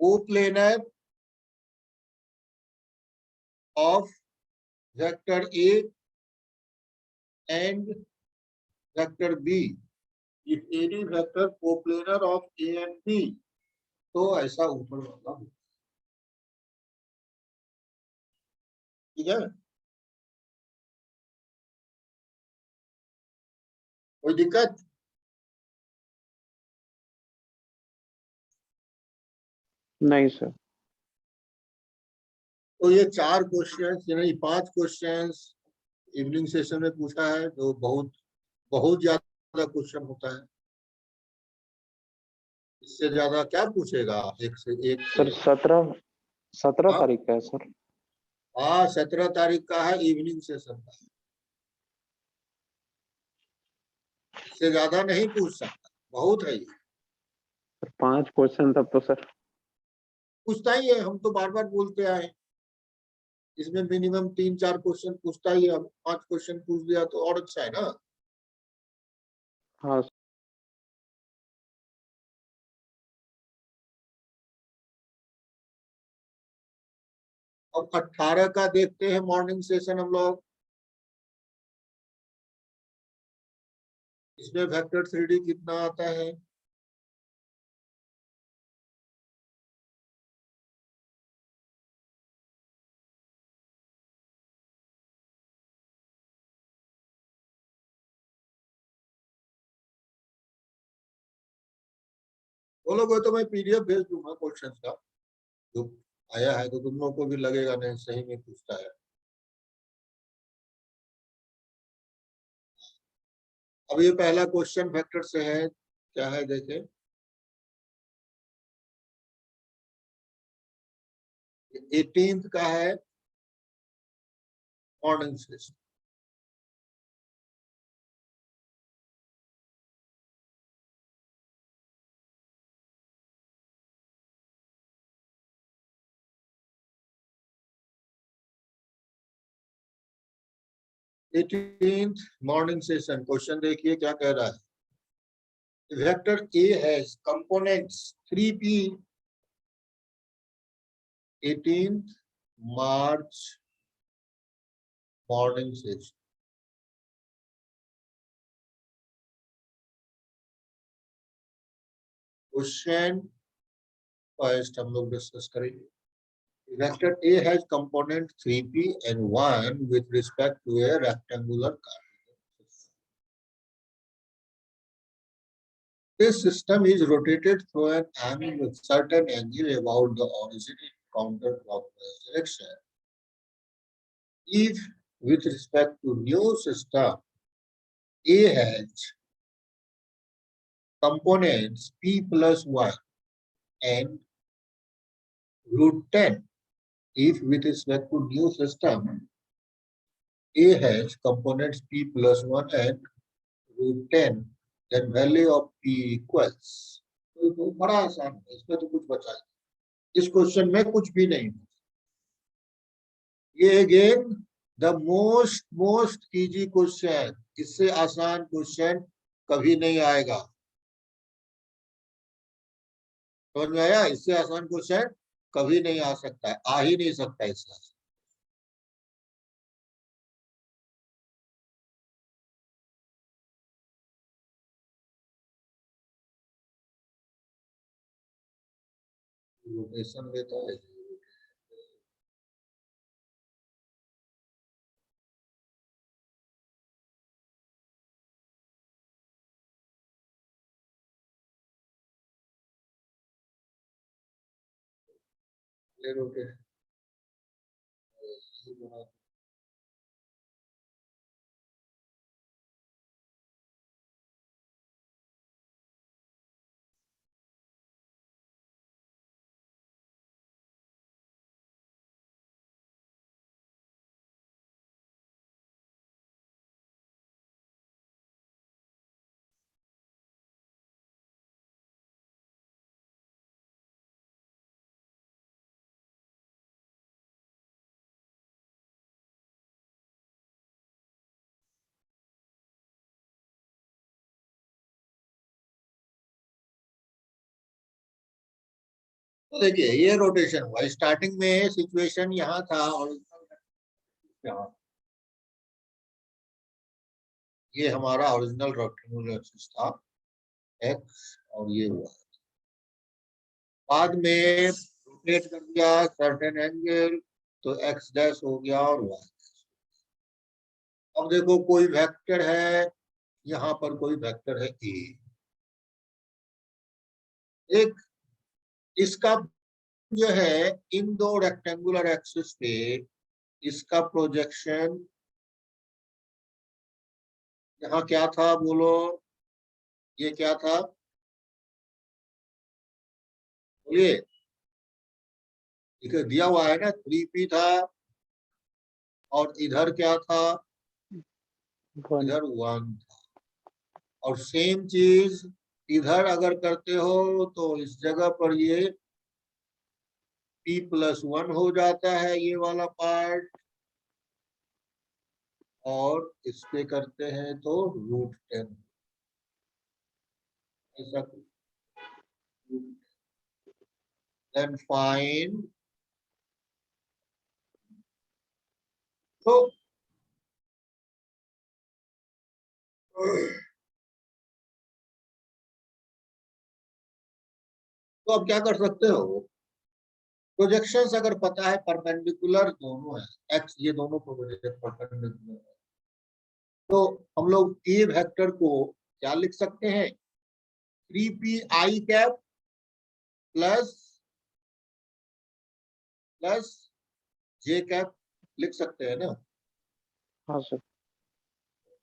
coplanar of vector A and vector B, if any vector coplanar of A and B, तो ऐसा ऊपर वाला हो, ठीक है, कोई दिक्कत। नहीं सर। तो ये 4 क्वेश्चंस, यानी 5 क्वेश्चंस इवनिंग सेशन में पूछा है, जो बहुत बहुत ज्यादा क्वेश्चन होता है, इससे ज्यादा क्या पूछेगा, एक से एक सर से। 17 हाँ तारीख का है सर। हाँ, 17 तारीख का है इवनिंग सेशन का, इससे ज्यादा नहीं पूछ सकता, बहुत है ये, सर 5 क्वेश्चन तब तो सर। पूछता ही है, हम तो बार बार बोलते आए। इसमें मिनिमम 3-4 क्वेश्चन पूछता ही है, 5 क्वेश्चन पूछ दिया तो और अच्छा है ना। हाँ अब 18 का देखते हैं मॉर्निंग सेशन हम लोग। इसमें वेक्टर 3D कितना आता है? बोलोगे तो मैं PDF भेज दूंगा क्वेश्चन का, जो आया है तो तुम लोग को भी लगेगा नहीं सही में पूछता है। अब ये पहला क्वेश्चन वेक्टर से है, क्या है देखें। 18th का है morning session. Morning session question देखिए क्या कह रहा है। Vector A has components 3p 18th March morning session. Question first हम लोग डिस्कस करेंगे। Vector A has component 3p and 1 with respect to a rectangular coordinate. This system is rotated through an angle with certain angle about the origin in counterclockwise direction. If with respect to new system, A has components p plus 1 and root 10. If with respect to new system, A has components p plus 1 and root 10, then value of p equals. तो बड़ा आसान है, इसमें तो कुछ बचा नहीं। इस क्वेश्चन में कुछ भी नहीं। ये again the most easy question, इससे आसान क्वेश्चन कभी नहीं आएगा। समझ में आया? इससे आसान क्वेश्चन कभी नहीं आ सकता है, आ ही नहीं सकता इसका। रोटेशन लेता है। ले रोटेशन तो देखिए ये रोटेशन हुआ। स्टार्टिंग में सिचुएशन यहाँ था और यहाँ, ये हमारा ओरिजिनल रेक्टेंगुलर एक्सिस था एक्स, और ये हुआ बाद में रोटेट कर दिया सर्टेन एंगल, तो एक्स डैश हो गया और वाई। अब देखो कोई वेक्टर है, यहाँ पर कोई वेक्टर है ए। एक इसका जो है इन दो रेक्टेंगुलर एक्सिस पे इसका प्रोजेक्शन यहाँ क्या था बोलो, ये क्या था बोलिए। दिया हुआ है ना 3p था, और इधर क्या था, इधर 1 था। और सेम चीज इधर अगर करते हो तो इस जगह पर ये p+1 हो जाता है ये वाला पार्ट, और इस पे करते हैं तो √10 ऐसा कुछ। then find तो अब क्या कर सकते हो, प्रोजेक्शंस अगर पता है परपेंडिकुलर दोनों है, एक्स ये दोनों प्रोजेक्ट परपेंडिकुलर है, तो हम लोग ए वेक्टर को क्या लिख सकते हैं, 3p i प्लस j लिख सकते हैं ना। हाँ सर।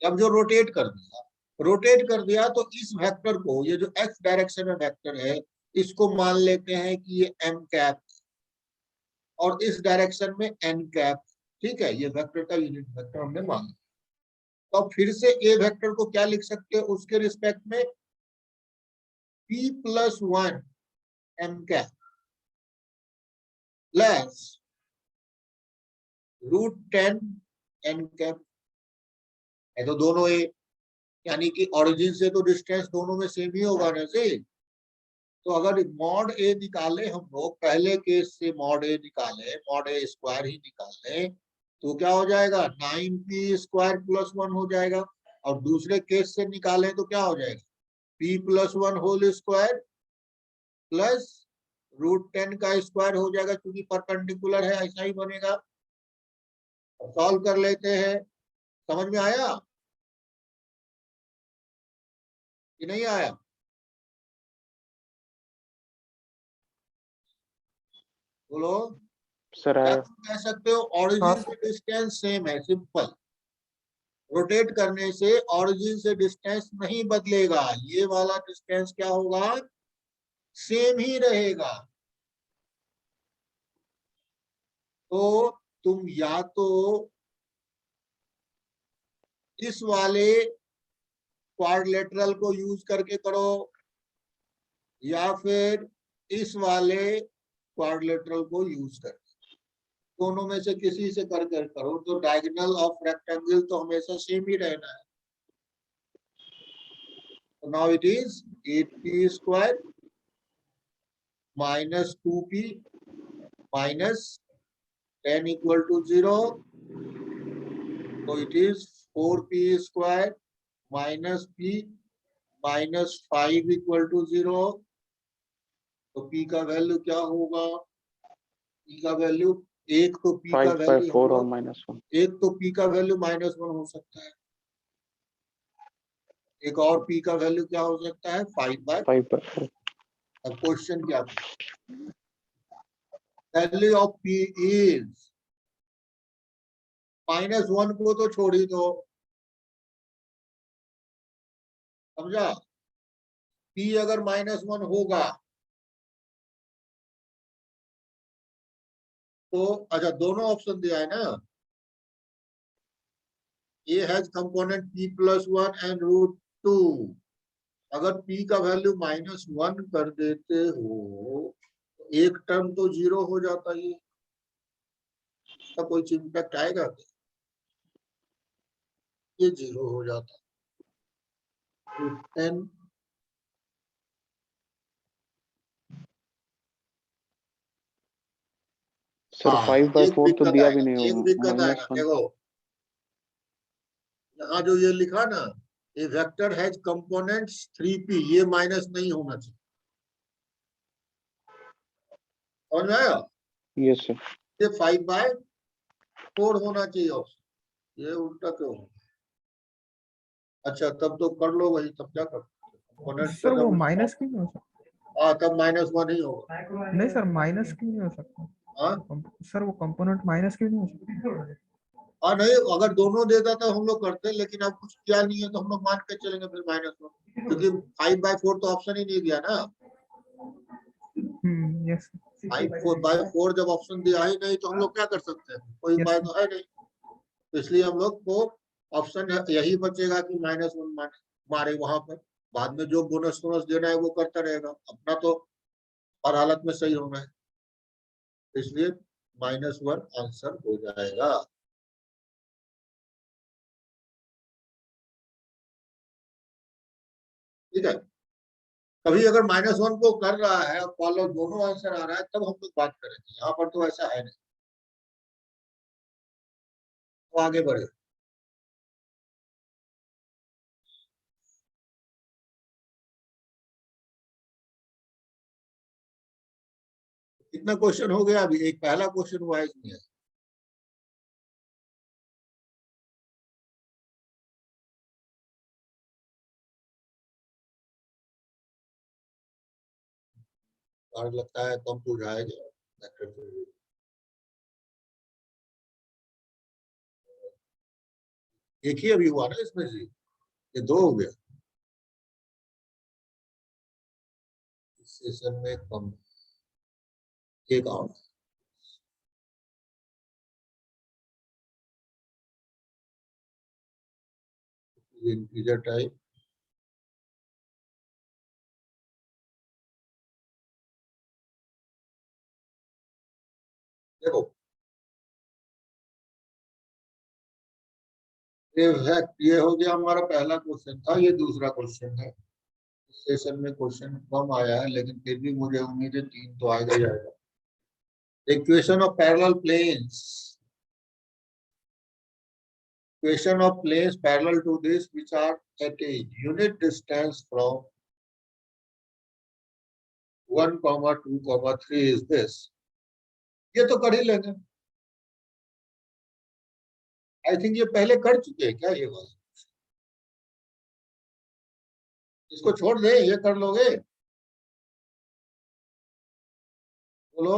अब जो रोटेट कर दिया तो इस वेक्टर को, ये जो एक्स डायरेक्शन में वेक्टर है, इसको मान लेते हैं कि ये m, और इस डायरेक्शन में n। ठीक है, ये वेक्टर का यूनिट वेक्टर हमने मान लिया। तो अब फिर से ए वेक्टर को क्या लिख सकते हैं उसके रिस्पेक्ट में, p+1 m प्लस √10 n है, तो दोनों ए, यानी कि ओरिजिन से तो डिस्टेंस दोनों में सेम ही होगा ना से। तो अगर मॉड ए निकाले हम लोग, पहले केस से मॉड ए निकाले, मॉड ए स्क्वायर ही निकाले, तो क्या हो जाएगा, 9p² + 1 हो जाएगा। और दूसरे केस से निकाले तो क्या हो जाएगा, p+1 होल स्क्वायर प्लस √10 का स्क्वायर हो जाएगा, क्योंकि परपेंडिकुलर है, ऐसा ही बनेगा। सॉल्व कर लेते हैं, समझ में आया कि नहीं आया? बोलो। सर क्या आया। तुम कह सकते हो ऑरिजिन से डिस्टेंस सेम है, सिंपल। रोटेट करने से ऑरिजिन से डिस्टेंस नहीं बदलेगा, ये वाला डिस्टेंस क्या होगा, सेम ही रहेगा। तो तुम या तो इस वाले क्वाड्रिलेटरल को यूज करके करो, या फिर इस वाले क्वाड्रिलेटरल को यूज करके, दोनों में से किसी से कर कर करो, तो डायगोनल ऑफ रेक्टेंगल तो हमेशा सेम ही रहना है। तो now it is 8p² minus 2p minus 10 equal to 0. So it is 4p² minus p minus 5 equal to 0. तो p का वैल्यू क्या होगा, p का वैल्यू, एक तो p का 5/4 वैल्यू और -1। एक तो p का वैल्यू -1 हो सकता है, एक और p का वैल्यू क्या हो सकता है, 5/4। अब क्वेश्चन क्या, वैल्यू ऑफ p इज, -1 को तो छोड़ ही दो, समझा। p अगर -1 होगा तो, अच्छा दोनों ऑप्शन दिया है ना, A has component p+1 and √2। अगर p का वैल्यू -1 कर देते हो, एक टर्म तो 0 हो जाता है, इसका कोई इम्पैक्ट आएगा, ये 0 हो जाता √10। सर हाँ, 5/4 तो दिया भी नहीं एक होगा, दिक्कत आएगा, -1। देखो यहाँ जो ये लिखा ना, ये वेक्टर हैज कंपोनेंट्स 3p, ये माइनस नहीं होना चाहिए, समझ में आया? Yes sir. ये 5/4 होना चाहिए ऑप्शन, ये उल्टा क्यों? अच्छा तब तो कर लो वही, तब क्या कर कंपोनेंट सर वो माइनस क्यों नहीं हो सकता? हाँ, तब -1 ही होगा। नहीं सर, माइनस क्यों नहीं हो सकता? हाँ सर वो कंपोनेंट माइनस क्यों नहीं हो सकता? हाँ, नहीं अगर दोनों देता तो हम लोग करते, लेकिन अब कुछ किया नहीं है तो हम लोग मान के चलेंगे फिर -1, क्योंकि 5/4 तो ऑप्शन ही नहीं दिया ना। यस 5/4 जब ऑप्शन दिया ही नहीं तो हम लोग क्या कर सकते हैं, कोई उपाय तो है नहीं। तो इसलिए हम लोग को ऑप्शन यही बचेगा कि -1 मारे वहां पर, बाद में जो बोनस देना है वो करता रहेगा, अपना तो हर हालत में सही होना है। इसलिए -1 आंसर हो जाएगा। ठीक है, कभी अगर -1 को कर रहा है और फॉलो दोनों आंसर आ रहा है तब हम लोग बात करेंगे, यहाँ पर तो ऐसा है नहीं। तो आगे बढ़े। कितना क्वेश्चन हो गया अभी? एक पहला क्वेश्चन हुआ है इसमें। और लगता है कम बुझाएगा। एक ही अभी हुआ ना इसमें से, ये दो हो गया इस सेशन में कम। एक और इंटीजर टाइप, देखो ये हो गया हमारा पहला क्वेश्चन था, ये दूसरा क्वेश्चन है। इस सेशन में क्वेश्चन कम आया है लेकिन फिर भी मुझे उम्मीद है 3 तो आएगा ही आएगा। Equation of parallel planes, equation of planes parallel to this which are at a unit distance from 1, 2, 3 is this। ये तो कर ही लेंगे। आई थिंक ये पहले कर चुके हैं क्या ये बात? इसको छोड़ दे, ये कर लोगे? बोलो।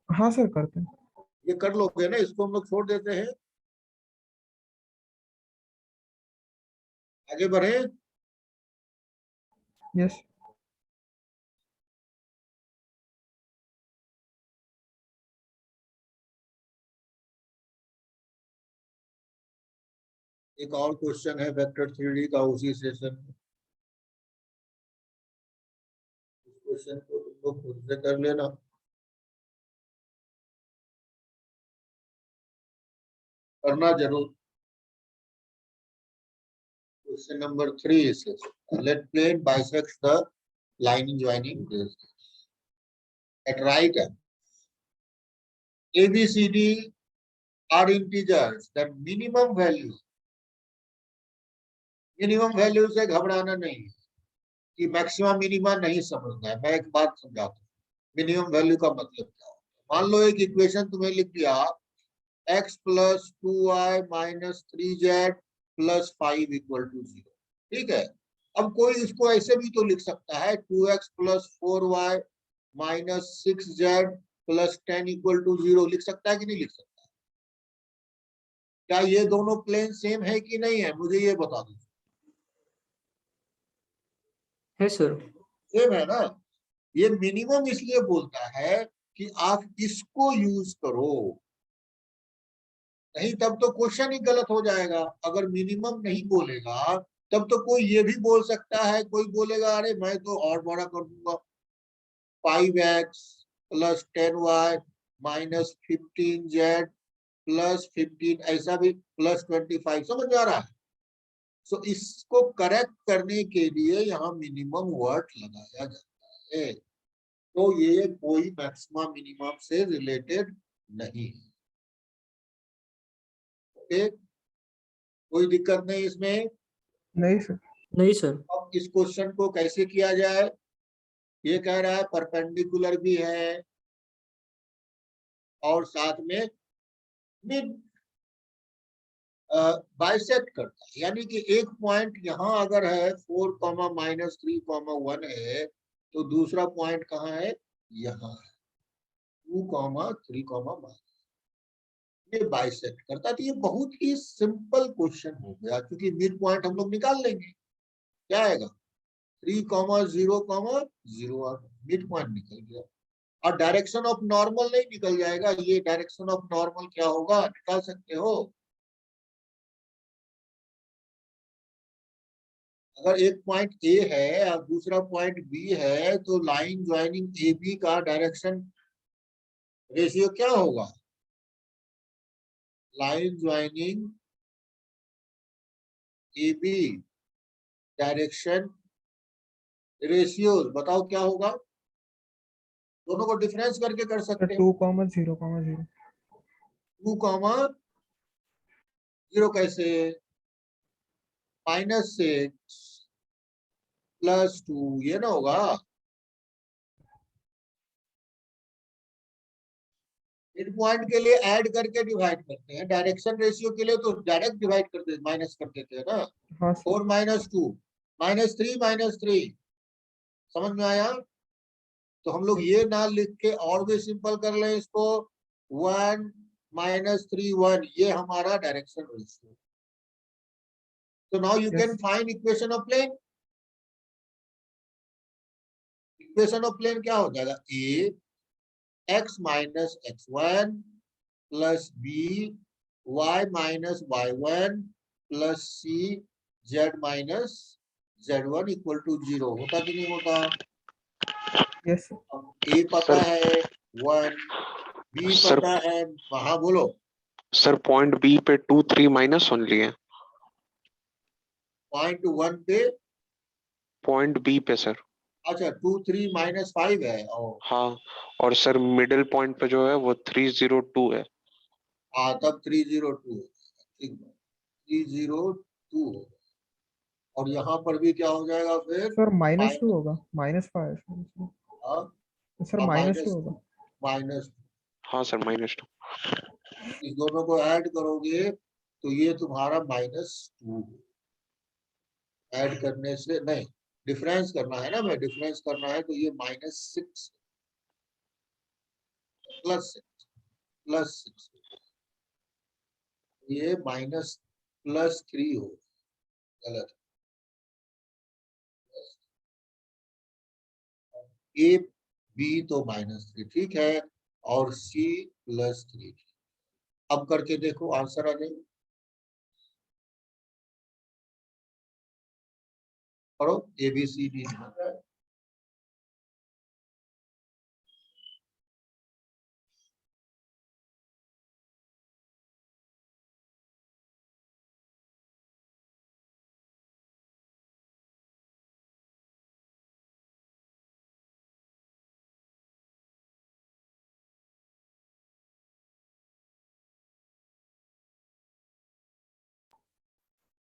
हाँ सर करते हैं। ये कर लोगे ना, इसको हम लोग छोड़ देते हैं, आगे बढ़े। यस। एक और क्वेश्चन है वेक्टर थ्योरी का उसी सेशन में। इस क्वेश्चन को तुम लोग खुद से कर लेना। करना जरूर। Question number 3 says, let plane bisects the line joining this. At right hand, A, B, C, D are integers. The minimum value से घबराना नहीं है कि मैक्सिमम मिनिमा नहीं समझना है। मैं एक बात समझाता हूँ, मिनिमम वैल्यू का मतलब क्या होता है। मान लो एक इक्वेशन तुम्हें लिख दिया x + 2y - 3z + 5 = 0। ठीक है, अब कोई इसको ऐसे भी तो लिख सकता है 2x + 4y - 6z + 10 = 0 लिख सकता है कि नहीं लिख सकता? क्या ये दोनों प्लेन सेम है कि नहीं है, मुझे ये बता दो। है सर। सेम है ना? ये मिनिमम इसलिए बोलता है कि आप इसको यूज करो, नहीं तब तो क्वेश्चन ही गलत हो जाएगा। अगर मिनिमम नहीं बोलेगा तब तो कोई ये भी बोल सकता है, कोई बोलेगा अरे मैं तो और बड़ा कर दूंगा, 5x + 10y - 15z + 15, ऐसा भी +25, समझ आ रहा है? सो इसको करेक्ट करने के लिए यहाँ मिनिमम वर्ड लगाया जाता है। तो ये कोई मैक्सिमम मिनिमम से रिलेटेड नहीं है। ओके, कोई दिक्कत नहीं इसमें। नहीं सर। नहीं सर। अब इस क्वेश्चन को कैसे किया जाए? ये कह रहा है परपेंडिकुलर भी है और साथ में मिड बाइसेक्ट करता है, यानी कि एक पॉइंट यहाँ अगर है 4, -3, 1 है तो दूसरा पॉइंट कहाँ है? यहाँ है 2, 3, ये बाइसेक्ट करता है। तो ये बहुत ही सिंपल क्वेश्चन हो गया क्योंकि मिड पॉइंट हम लोग निकाल लेंगे। क्या आएगा? 3, 0, 0 मिड पॉइंट निकल गया। और डायरेक्शन ऑफ नॉर्मल नहीं निकल जाएगा, ये डायरेक्शन ऑफ नॉर्मल क्या होगा निकाल सकते हो? अगर एक पॉइंट ए है और दूसरा पॉइंट बी है तो लाइन ज्वाइनिंग ए बी का डायरेक्शन रेशियो क्या होगा? Line joining A B direction ratio बताओ क्या होगा? दोनों को डिफरेंस करके कर सर सकते हैं। 2,0,0,0 2,0 कैसे? -6 +2 ये ना होगा? मिड पॉइंट के लिए ऐड करके डिवाइड करते हैं, डायरेक्शन रेशियो के लिए तो डायरेक्ट डिवाइड करते माइनस कर देते हैं ना। हाँ सर 4 - 2 -3 समझ में आया? तो हम लोग ये ना लिख के और भी सिंपल कर लें इसको, 1 -3 1 ये हमारा डायरेक्शन रेशियो। तो now you can yes find equation of plane. Equation of plane क्या हो जाएगा? A x - x1 plus B y - y1 plus C z - z1 equal to 0 होता कि नहीं होता? यस सर अब ए पता सर है 1, बी सर पता है, हाँ बोलो। सर पॉइंट बी पे 2 3 माइनस ओनली है। पॉइंट 1 पे पॉइंट बी पे सर। अच्छा 2 3 -5 है और हाँ, और सर मिडिल पॉइंट पे जो है वो 302 है। हाँ तब 302 ठीक है, 302 और यहाँ पर भी क्या हो जाएगा फिर? सर -2 माइनस होगा, -5 सर -2 होगा। माइनस हाँ सर -2। इस दोनों को ऐड करोगे तो ये तुम्हारा -2 ऐड करने से नहीं, डिफरेंस करना है ना, मैं डिफरेंस करना है तो ये -6 +6 ये +3 हो, गलत। ए बी तो -3 ठीक है और सी +3। अब करके देखो आंसर आ जाएगा, करो ABCD।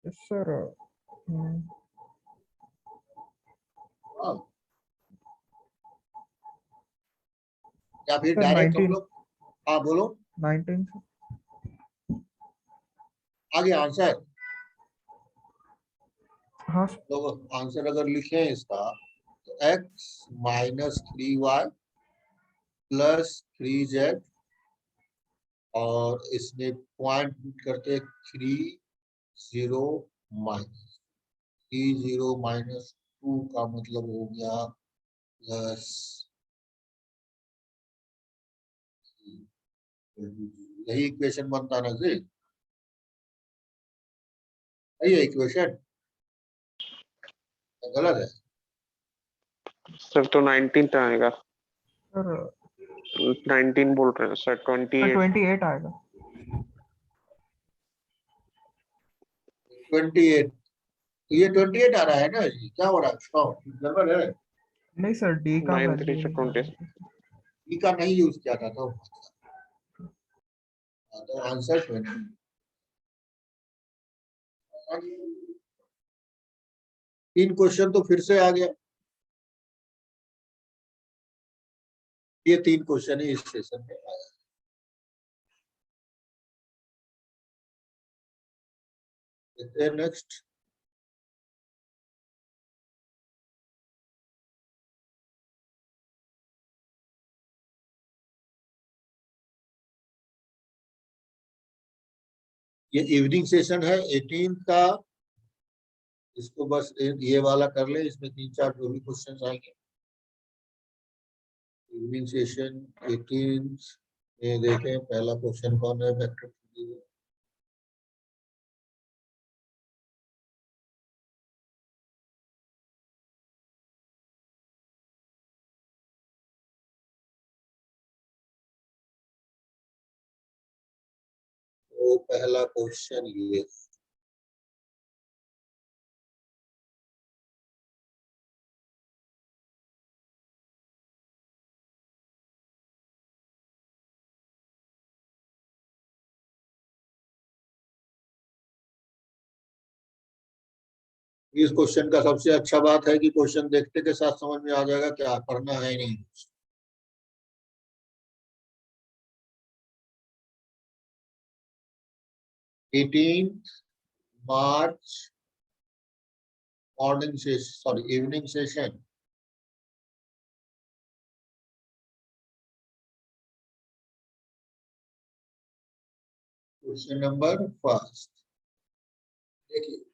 यस सर या फिर सर डायरेक्ट हम 19 लोग, हाँ बोलो 19 सर। आगे आंसर। हाँ सर लोग आंसर अगर लिखे इसका तो x -3y +3z और इसमें पॉइंट करते 30 - 2 का मतलब हो गया प्लस, यही इक्वेशन बनता ना जी, यही है इक्वेशन, गलत है? सर तो 19 तो आएगा। सर 19 बोल रहे हैं सर, 28। 28 आएगा। 28 तो ये 28 आ रहा है ना जी, क्या हो रहा है? स्टॉप गड़बड़ है। नहीं सर डी का 9 3 वैल्यू से नहीं आ 20। रहा है। ई का नहीं यूज किया था तो आंसर 20। तीन क्वेश्चन तो फिर से आ गया, ये 3 क्वेश्चन ही इस सेशन में आया। देखते हैं नेक्स्ट। ये इवनिंग सेशन है 18 का, इसको बस ये वाला कर ले, इसमें 3 4 जो भी क्वेश्चन आएंगे। इवनिंग सेशन 18 में देखें पहला क्वेश्चन कौन है, वेक्टर तो पहला क्वेश्चन ये, इस क्वेश्चन का सबसे अच्छा बात है कि क्वेश्चन देखते के साथ समझ में आ जाएगा क्या पढ़ना है नहीं। 18 मार्च मॉर्निंग से sorry evening session, question number first. देखिए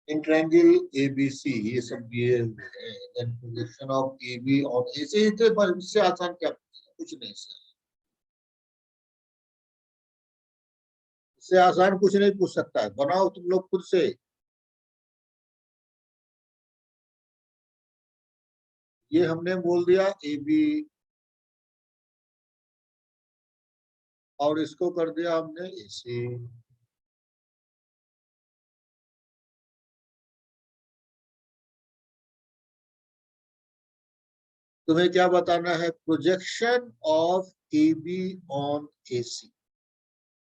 इन ट्रायंगल एबीसी ये सब दिए हुए हैं, देन प्रोजेक्शन ऑफ एबी और ऐसे ही थे, पर इससे आसान क्या कुछ नहीं सर, इससे आसान कुछ नहीं पूछ सकता है, बनाओ तुम लोग खुद से। ये हमने बोल दिया ए बी और इसको कर दिया हमने ए सी। तुम्हें क्या बताना है, projection of a b on a c,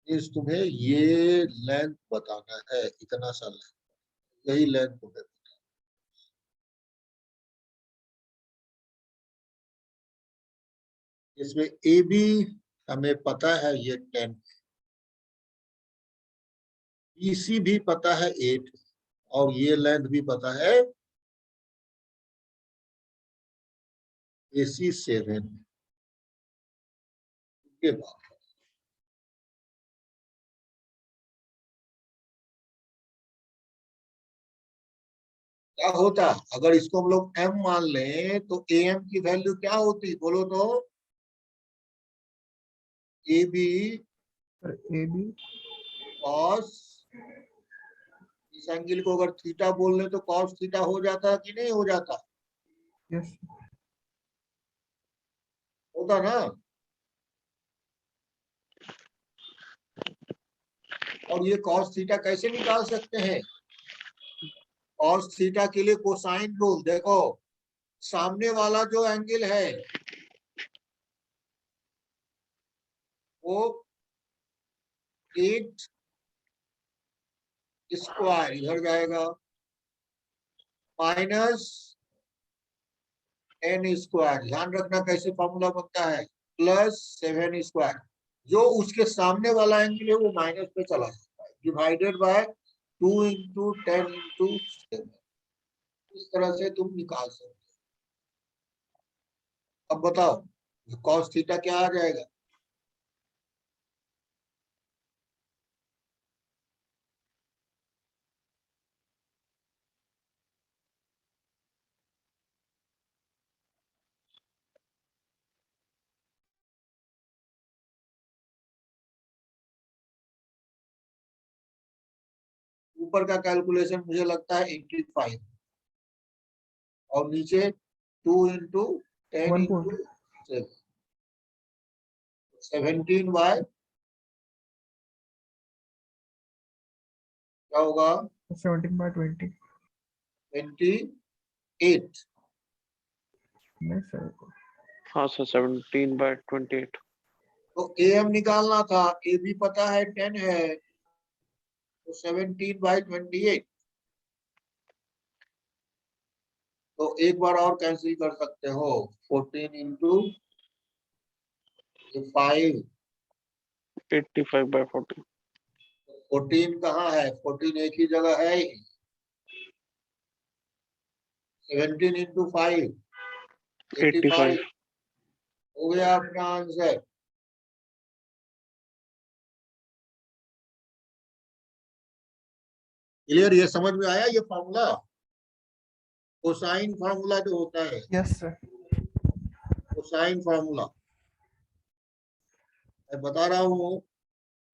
इस तुम्हें ये लेंथ बताना है, इतना सा लेंथ, यही लेंथ तुम्हें। इसमें ए बी हमें पता है ये 10, BC भी पता है 8 और ये लेंथ भी पता है AC 7 के बाद। क्या होता अगर इसको हम लोग m मान लें तो AM की वैल्यू क्या होती बोलो तो, AB sir A B cos, इस एंगल को अगर थीटा बोल ले तो cos थीटा हो जाता कि नहीं हो जाता, यस होता ना। और ये cos थीटा कैसे निकाल सकते हैं, cos थीटा के लिए कोसाइन रूल, देखो सामने वाला जो एंगल है वो 8 स्क्वायर इधर जाएगा माइनस n स्क्वायर, ध्यान रखना कैसे फॉर्मूला बनता है, प्लस 7 स्क्वायर, जो उसके सामने वाला एंगल है वो माइनस पे चला जाता है, डिवाइडेड बाय 2 इंटू 10 इंटू 7, इस तरह से तुम निकाल सकते हो। अब बताओ cos थीटा क्या आ जाएगा, ऊपर का कैलकुलेशन मुझे लगता है 85 और नीचे 2 इंटू 10 इंटू 17 बाय क्या होगा 17/20 28। नहीं सर हाँ सर 17/28। तो AM निकालना था, ए भी पता है 10 है तो 17/28, तो एक बार और कैंसिल कर सकते हो, 14 इंटू 5, 85/40। 14 कहाँ है, 14 एक ही जगह है ही, 17 इंटू 5 85 हो गया अपना आंसर। क्लियर, ये समझ में आया ये फॉर्मूला, कोसाइन फार्मूला जो होता है, यस सर कोसाइन फार्मूला मैं बता रहा हूँ।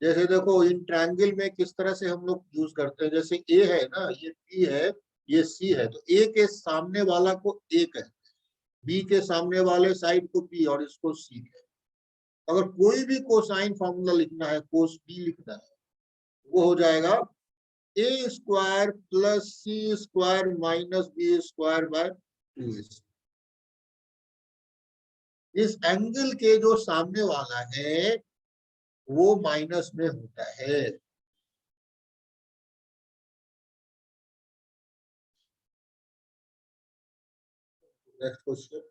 जैसे देखो इन ट्रायंगल में किस तरह से हम लोग यूज करते हैं, जैसे ए है ना, ये बी है, ये सी है, तो ए के सामने वाला को ए कहते हैं, बी के सामने वाले साइड को बी और इसको सी कहते हैं। अगर कोई भी कोसाइन फॉर्मूला लिखना है, कोस बी लिखना है, वो हो जाएगा a square plus c square minus b square by 2ac। इस एंगल के जो सामने वाला है वो माइनस में होता है। Next question.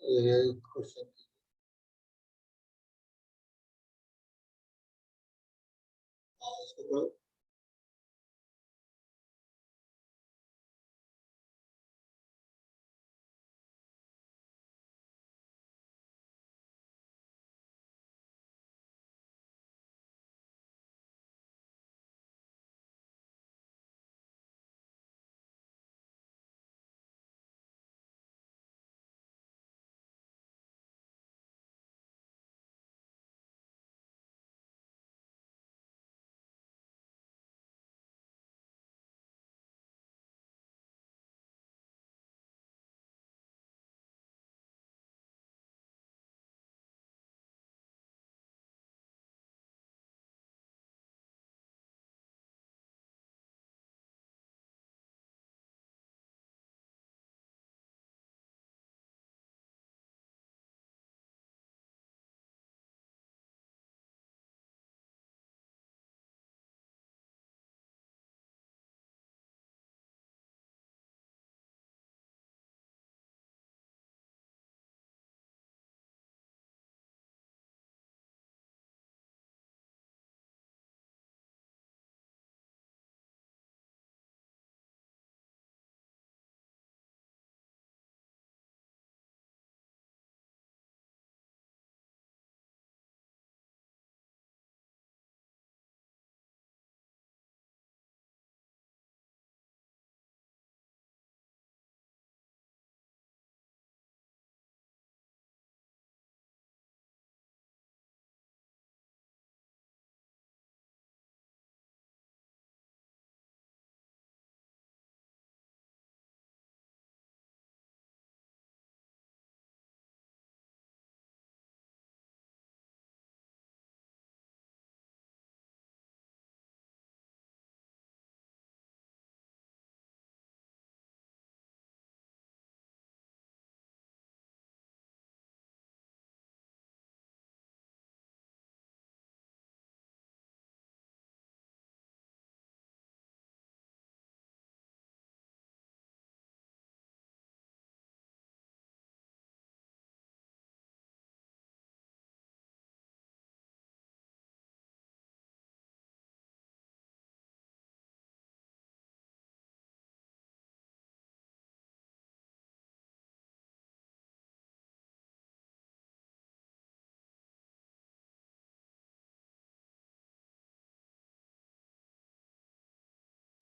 क्वेश्चन इसको करो।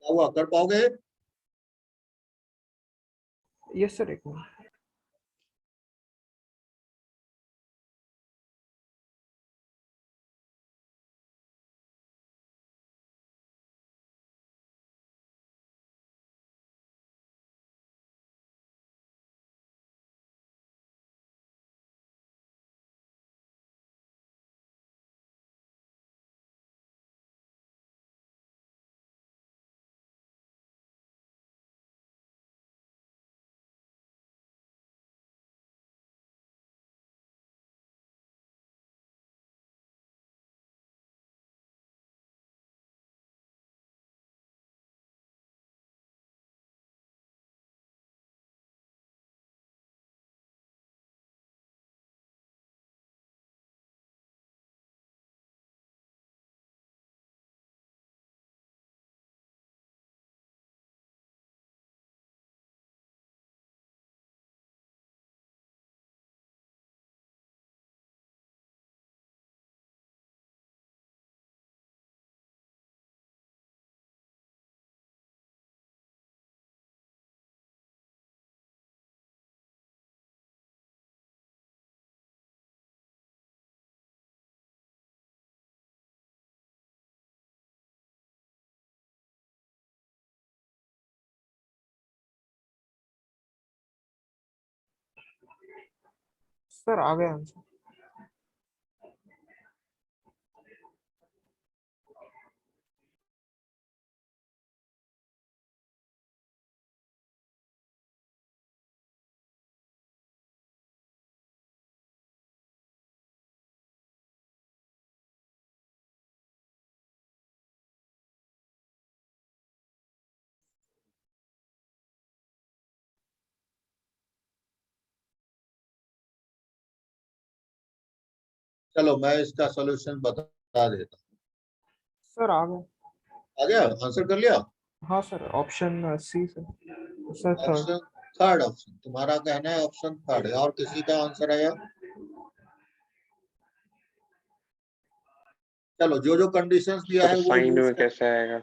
क्या हुआ, कर पाओगे? यस सर, एक मिनट। सर आ गया आंसर। चलो मैं इसका सोल्यूशन बता देता सर आ गया। हूँ। आ गया, आंसर कर लिया। हाँ sir, option C sir. Sir third. Option third, option तुम्हारा कहना है ऑप्शन थर्ड है, और किसी का आंसर है? चलो जो जो कंडीशंस दिया सर है वो साइन यूज में कर। कैसे आएगा?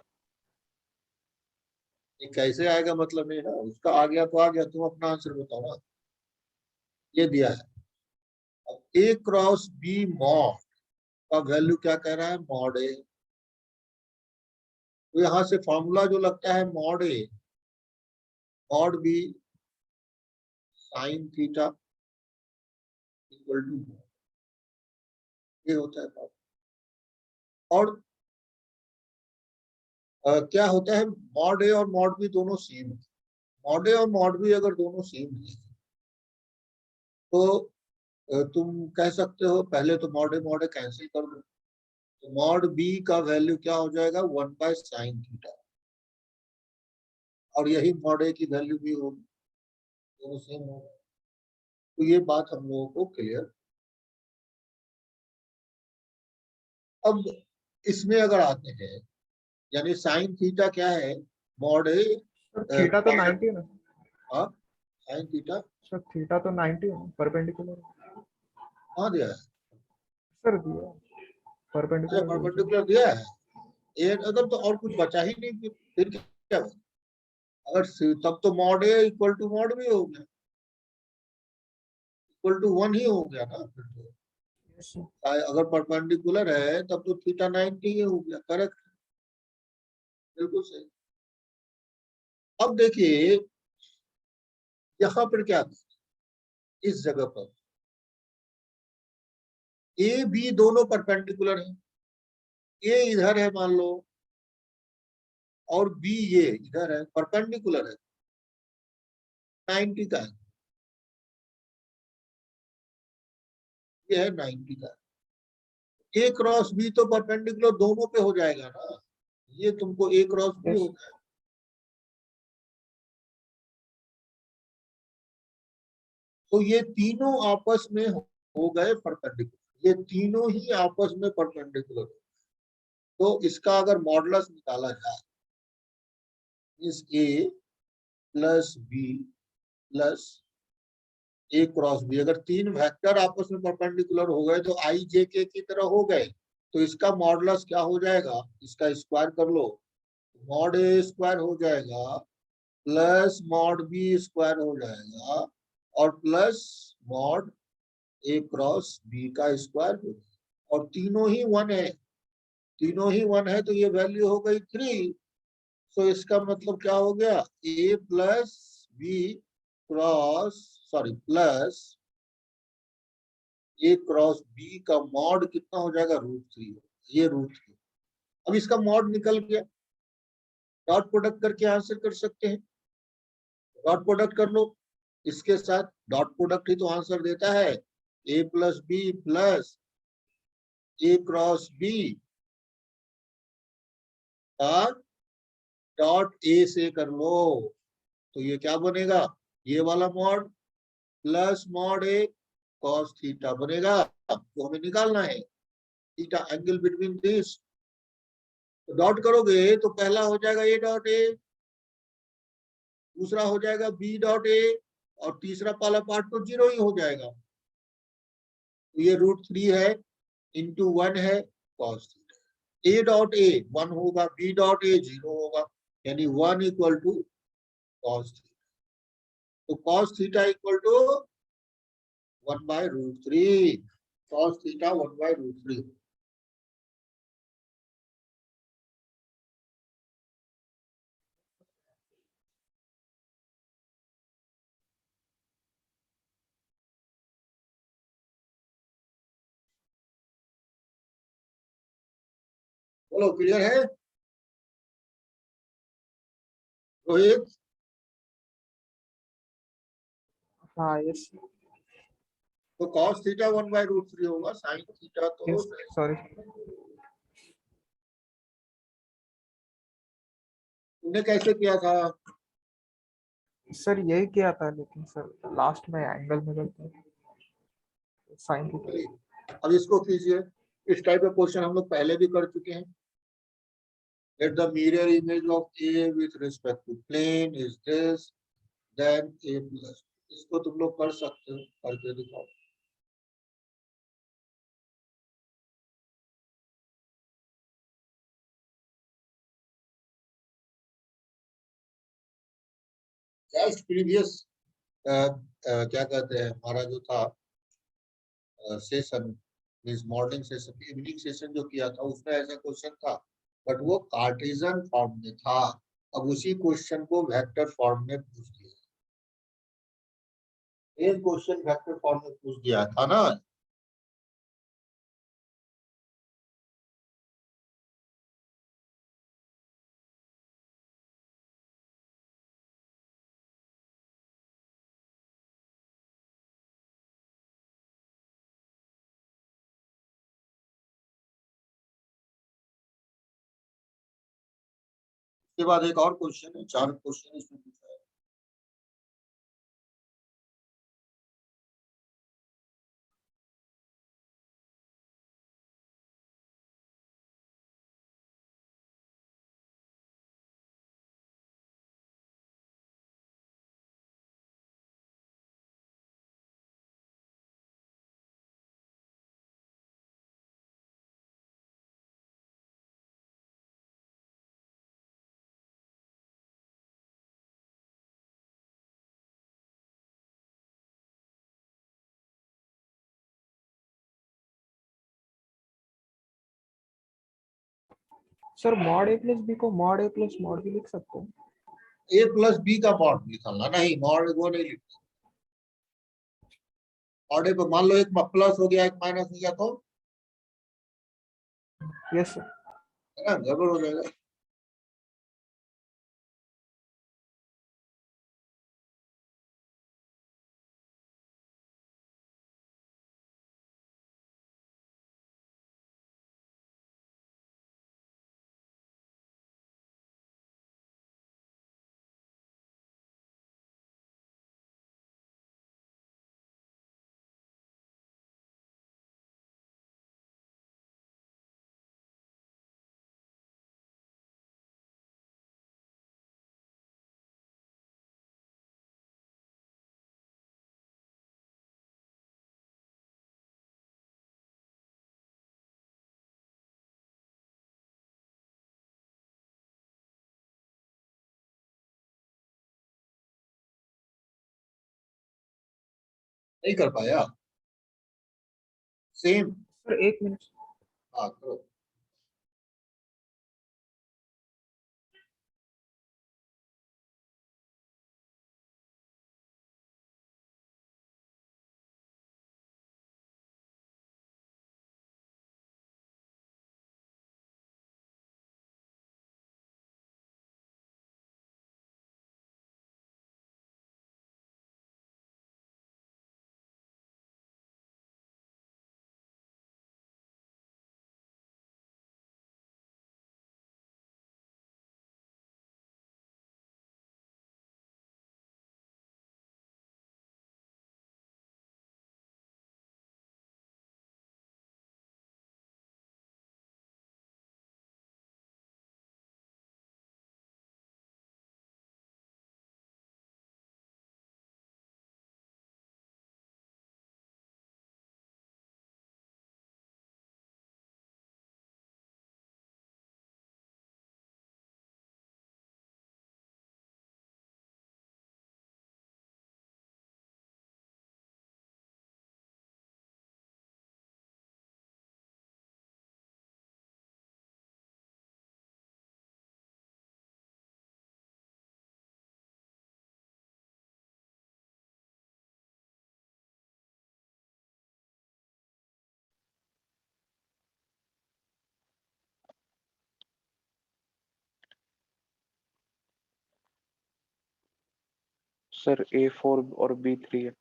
ये कैसे आएगा मतलब नहीं ना, उसका आ गया तो आ गया, तुम अपना आंसर बताओ ना। ये दिया है, अब ए क्रॉस बी मॉड का वैल्यू क्या कह रहा है, मॉड ए। तो यहाँ से फॉर्मूला जो लगता है mod A mod B sine theta equal to, ये होता है formula। और क्या होता है, मॉड ए और मॉड बी दोनों सेम है। मॉड ए और मॉड बी अगर दोनों सेम है तो तुम कह सकते हो पहले तो मॉड ए कैंसिल कर दो, तो मॉड बी का वैल्यू क्या हो जाएगा, 1/sin थीटा। और यही मॉड ए की वैल्यू भी होगी, दोनों सेम होगा। तो ये बात हम लोगों को क्लियर। अब इसमें अगर आते हैं, यानी साइन थीटा क्या है, मॉड ए सर थीटा तो 90 है ना। साइन थीटा सर थीटा तो 90 है, परपेंडिकुलर। कहाँ दिया है? सर दिया अच्छा परपेंडिकुलर। परपेंडिकुलर दिया है। ये अगर तो और कुछ बचा ही नहीं, फिर क्या बचा? अगर तब तो mod A equal to mod B हो गया, इक्वल टू 1 ही हो गया ना फिर तो। अगर परपेंडिकुलर है तब तो थीटा 90 ही हो गया, करेक्ट, बिल्कुल सही। अब देखिए यहाँ पर क्या था? इस जगह पर ए बी दोनों परपेंडिकुलर है, ए इधर है मान लो और बी ये इधर है, परपेंडिकुलर है, 90 का है, ये है 90 का। ए क्रॉस बी तो परपेंडिकुलर दोनों पे हो जाएगा ना, ये तुमको ए क्रॉस बी हो गया। तो ये तीनों आपस में हो गए परपेंडिकुलर, ये तीनों ही आपस में परपेंडिकुलर। तो इसका अगर मॉडुलस निकाला जाए, इस ए plus B plus a cross B, अगर तीन वेक्टर आपस में परपेंडिकुलर हो गए तो आई जे के की तरह हो गए, तो इसका मॉडुलस क्या हो जाएगा, इसका स्क्वायर कर लो, मॉड ए स्क्वायर हो जाएगा प्लस मॉड बी स्क्वायर हो जाएगा और प्लस मॉड ए क्रॉस बी का स्क्वायर हो जाएगा। और तीनों ही वन है, तीनों ही वन है, तो ये वैल्यू हो गई 3। तो इसका मतलब क्या हो गया, a plus b cross sorry plus a cross b का मॉड कितना हो जाएगा, √3। ये √3। अब इसका मॉड निकल गया, डॉट प्रोडक्ट करके आंसर कर सकते हैं, डॉट प्रोडक्ट कर लो इसके साथ, डॉट प्रोडक्ट ही तो आंसर देता है, ए plus B plus a cross b का डॉट ए से कर लो, तो ये क्या बनेगा, ये वाला मॉड प्लस मॉड ए कॉस थीटा बनेगा, जो हमें निकालना है, थीटा एंगल बिटवीन दिस। तो डॉट करोगे तो पहला हो जाएगा ए डॉट ए, दूसरा हो जाएगा बी डॉट ए, और तीसरा वाला पार्ट तो 0 ही हो जाएगा। तो ये √3 है इंटू 1 है cos theta. A dot A 1 होगा, बी डॉट ए 0 होगा, यानी 1 इक्वल टू कॉस थीटा। तो cos theta equal to 1/√3, cos theta 1/√3। बोलो, क्लियर है रोहित? हाँ यस तो cos थीटा 1/√3 होगा, sin थीटा तो यस सॉरी तुमने कैसे किया था? सर यही किया था, लेकिन सर लास्ट में एंगल में गलती साइन की। चलिए, अब इसको कीजिए। इस टाइप का क्वेश्चन हम लोग पहले भी कर चुके हैं। Let the mirror image of A with respect to plane is this, then A plus। इसको तुम लोग कर सकते हो, करके दिखाओ। जस्ट प्रीवियस क्या कहते हैं, हमारा जो था session, means morning session, evening session जो किया था, उसमें ऐसा क्वेश्चन था, बट वो कार्टेशियन फॉर्म में था। अब उसी क्वेश्चन को वेक्टर फॉर्म में पूछ दिया। एक क्वेश्चन वेक्टर फॉर्म में पूछ दिया था ना। उसके बाद एक और क्वेश्चन है, 4 क्वेश्चन इसमें पूछा है। सर मॉड ए प्लस बी को मॉड ए प्लस मॉड बी लिख सकते हैं। ए प्लस बी का मॉड निकालना, नहीं मॉड वो नहीं लिखना। मॉड ए पे मान लो एक प्लस हो गया, एक माइनस हो गया, तो यस सर। है ना, गड़बड़ हो जाएगा। नहीं कर पाया, सेम। सर एक मिनट। हाँ करो। सर A4 और B3 है।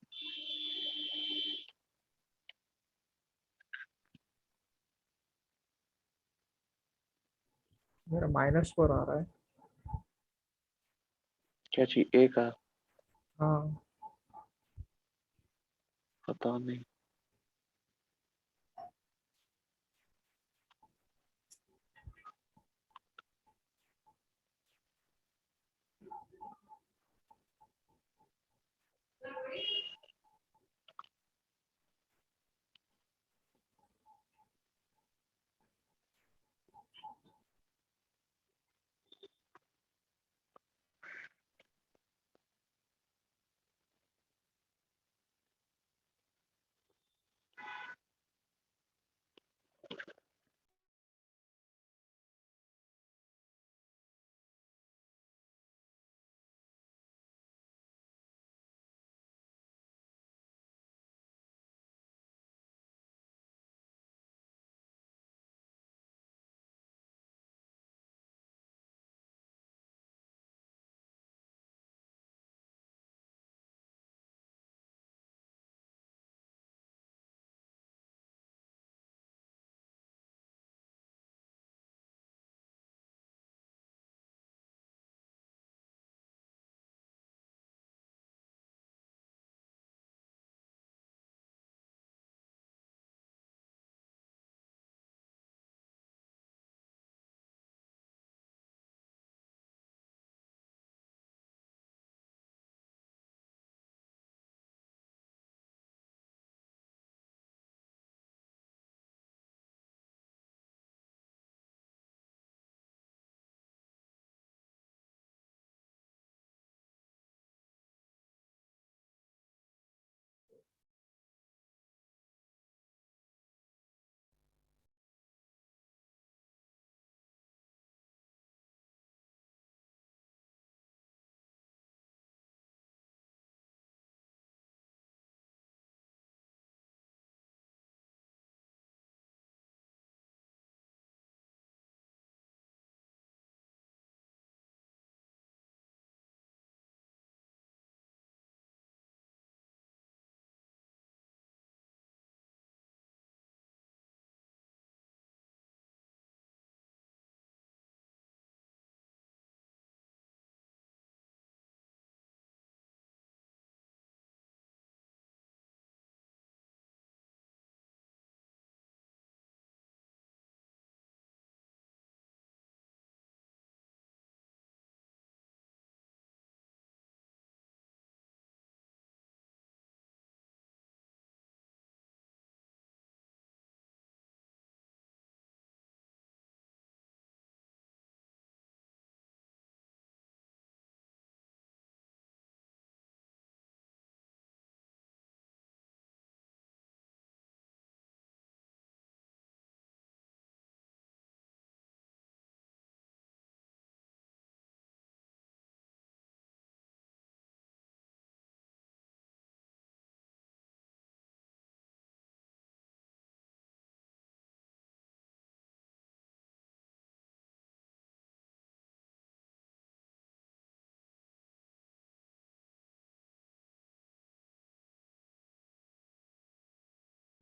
मेरा -4 आ रहा है। क्या चीज A का? हाँ पता नहीं।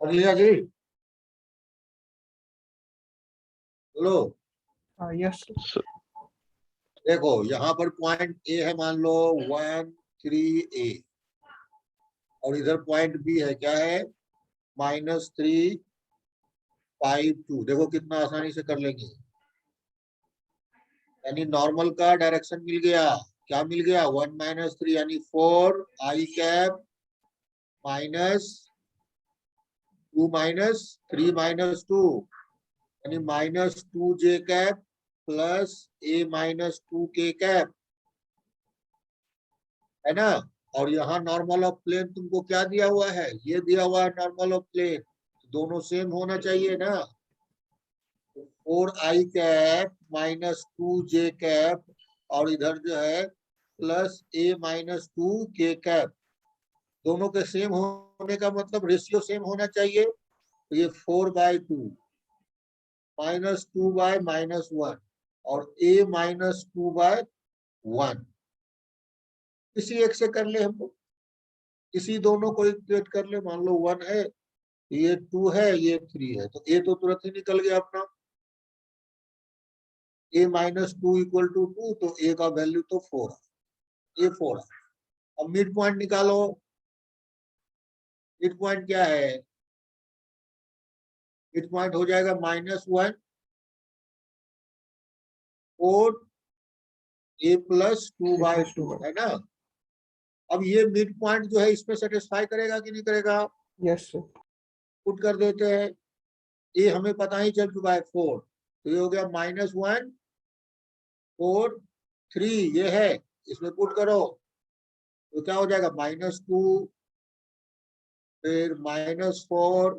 कर लिया जी? बोलो। यस। देखो यहाँ पर पॉइंट ए है, मान लो 1 3 A, और इधर पॉइंट बी है, क्या है, -3 5 2। देखो कितना आसानी से कर लेंगे, यानी नॉर्मल का डायरेक्शन मिल गया। क्या मिल गया? 1 - 3 यानी 4 I कैप -2 - 3 - 2 यानी -2 J cap plus A -2 K cap, है ना। और यहाँ नॉर्मल ऑफ प्लेन तुमको क्या दिया हुआ है? ये दिया हुआ है नॉर्मल ऑफ प्लेन, दोनों सेम होना चाहिए ना। 4I कैप -2 J कैप, और इधर जो है प्लस A -2 K कैप, दोनों के सेम होने का मतलब रेशियो सेम होना चाहिए। तो ये 4/2 -2/-1 और A -2/1, किसी एक से कर ले हम लोग, किसी दोनों को इक्वेट कर ले। मान लो 1 है, ये 2 है, ये 3 है, तो ए तो तुरंत ही निकल गया अपना। a माइनस 2 इक्वल टू 2, तो a का वैल्यू तो 4 है, ये 4 है। अब मिड पॉइंट निकालो। मिड पॉइंट क्या है? मिड पॉइंट हो जाएगा -1 4 a प्लस 2/2, है ना। अब ये मिड पॉइंट जो है इसमें सेटिस्फाई करेगा कि नहीं करेगा? Yes sir. पुट कर देते हैं। ये हमें पता ही चल चुका है 4, तो ये हो गया -1 4 3, ये है, इसमें पुट करो तो क्या हो जाएगा? -2 फिर -4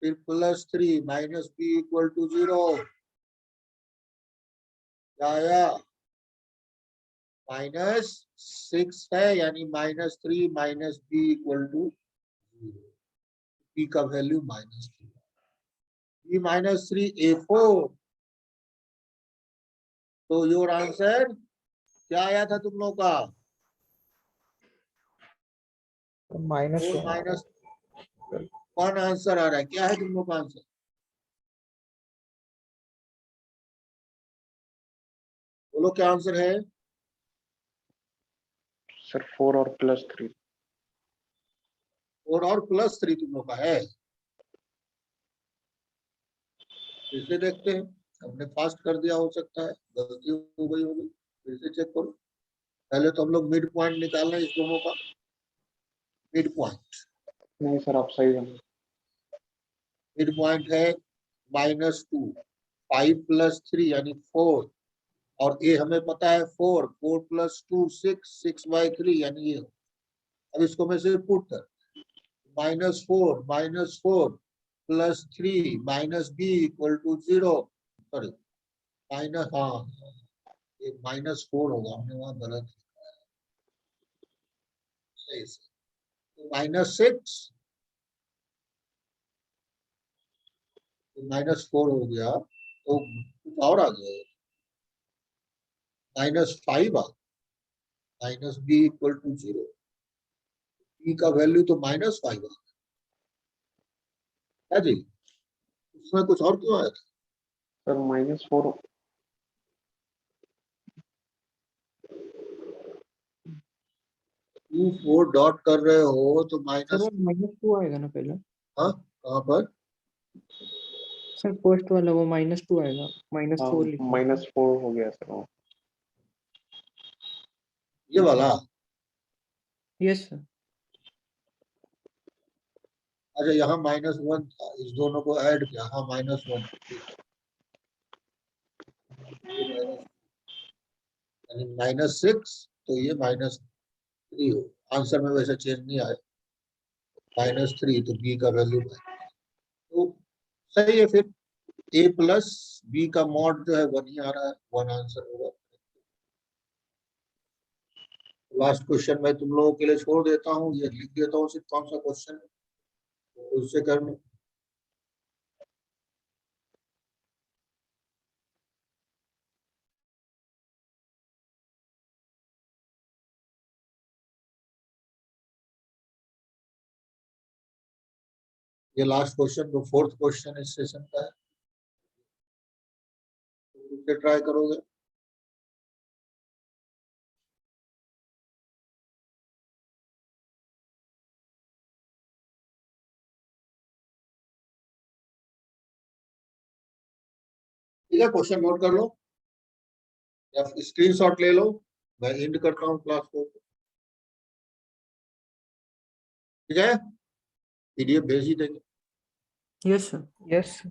फिर +3 -b इक्वल टू 0, क्या आया? -6 है, यानी -3 -b इक्वल टू 0। b का वैल्यू -3, b -3 a4। तो योर आंसर क्या आया था तुम लोग का? -1 -1 आंसर आ रहा है। क्या है तुम लोग का आंसर? बोलो क्या आंसर है? सर 4 और +3। 4 और +3 तुम लोग का है। फिर से देखते हैं, हमने फास्ट कर दिया, हो सकता है गलती हो गई होगी। फिर से चेक करो। पहले तो हम लोग मिड पॉइंट निकालना है इस दोनों का। मिड पॉइंट, नहीं सर, आप सही जाने। मिड पॉइंट है -2, 5 + 3 यानी 4, और ए हमें पता है 4 4 + 2 6 6/3 यानी ये। अब इसको मैं सिर्फ पुट कर, -4 +3 -b equal to 0। Sorry, minus, हाँ ये -4 होगा, हमने वहां गलत लिखा है। सही से, तो -6 -4 हो गया, तो कुछ और आ गया, -5 आ, -b इक्वल टू 0। b का वैल्यू तो -5 आ गया है जी। उसमें कुछ और क्यों आया था? सर -4। 2 4 डॉट कर रहे हो तो सर वो माइनस, -2 आएगा ना पहले। हाँ कहाँ पर? सर फर्स्ट वाला वो -2 आएगा, -4 लिखा है। -4 हो गया सर वो। ये वाला? Yes sir. अच्छा, यहाँ -1 था, इस दोनों को ऐड किया, हाँ -1, यानी -6, तो ये -3 हो। आंसर में वैसे चेंज नहीं आया, -3, तो बी का वैल्यू तो सही है। फिर a प्लस बी का मॉड जो है 1 ही आ रहा है, 1 आंसर होगा। लास्ट क्वेश्चन मैं तुम लोगों के लिए छोड़ देता हूँ, ये लिख देता हूँ सिर्फ कौन सा क्वेश्चन है, उससे कर लो। ये लास्ट क्वेश्चन, जो 4th क्वेश्चन इस सेशन का है, उससे ट्राई करोगे। ठीक है, क्वेश्चन नोट कर लो या स्क्रीनशॉट ले लो। मैं एंड करता हूँ क्लास को, ठीक है, पीडीएफ भेज ही देंगे। Yes sir. यस।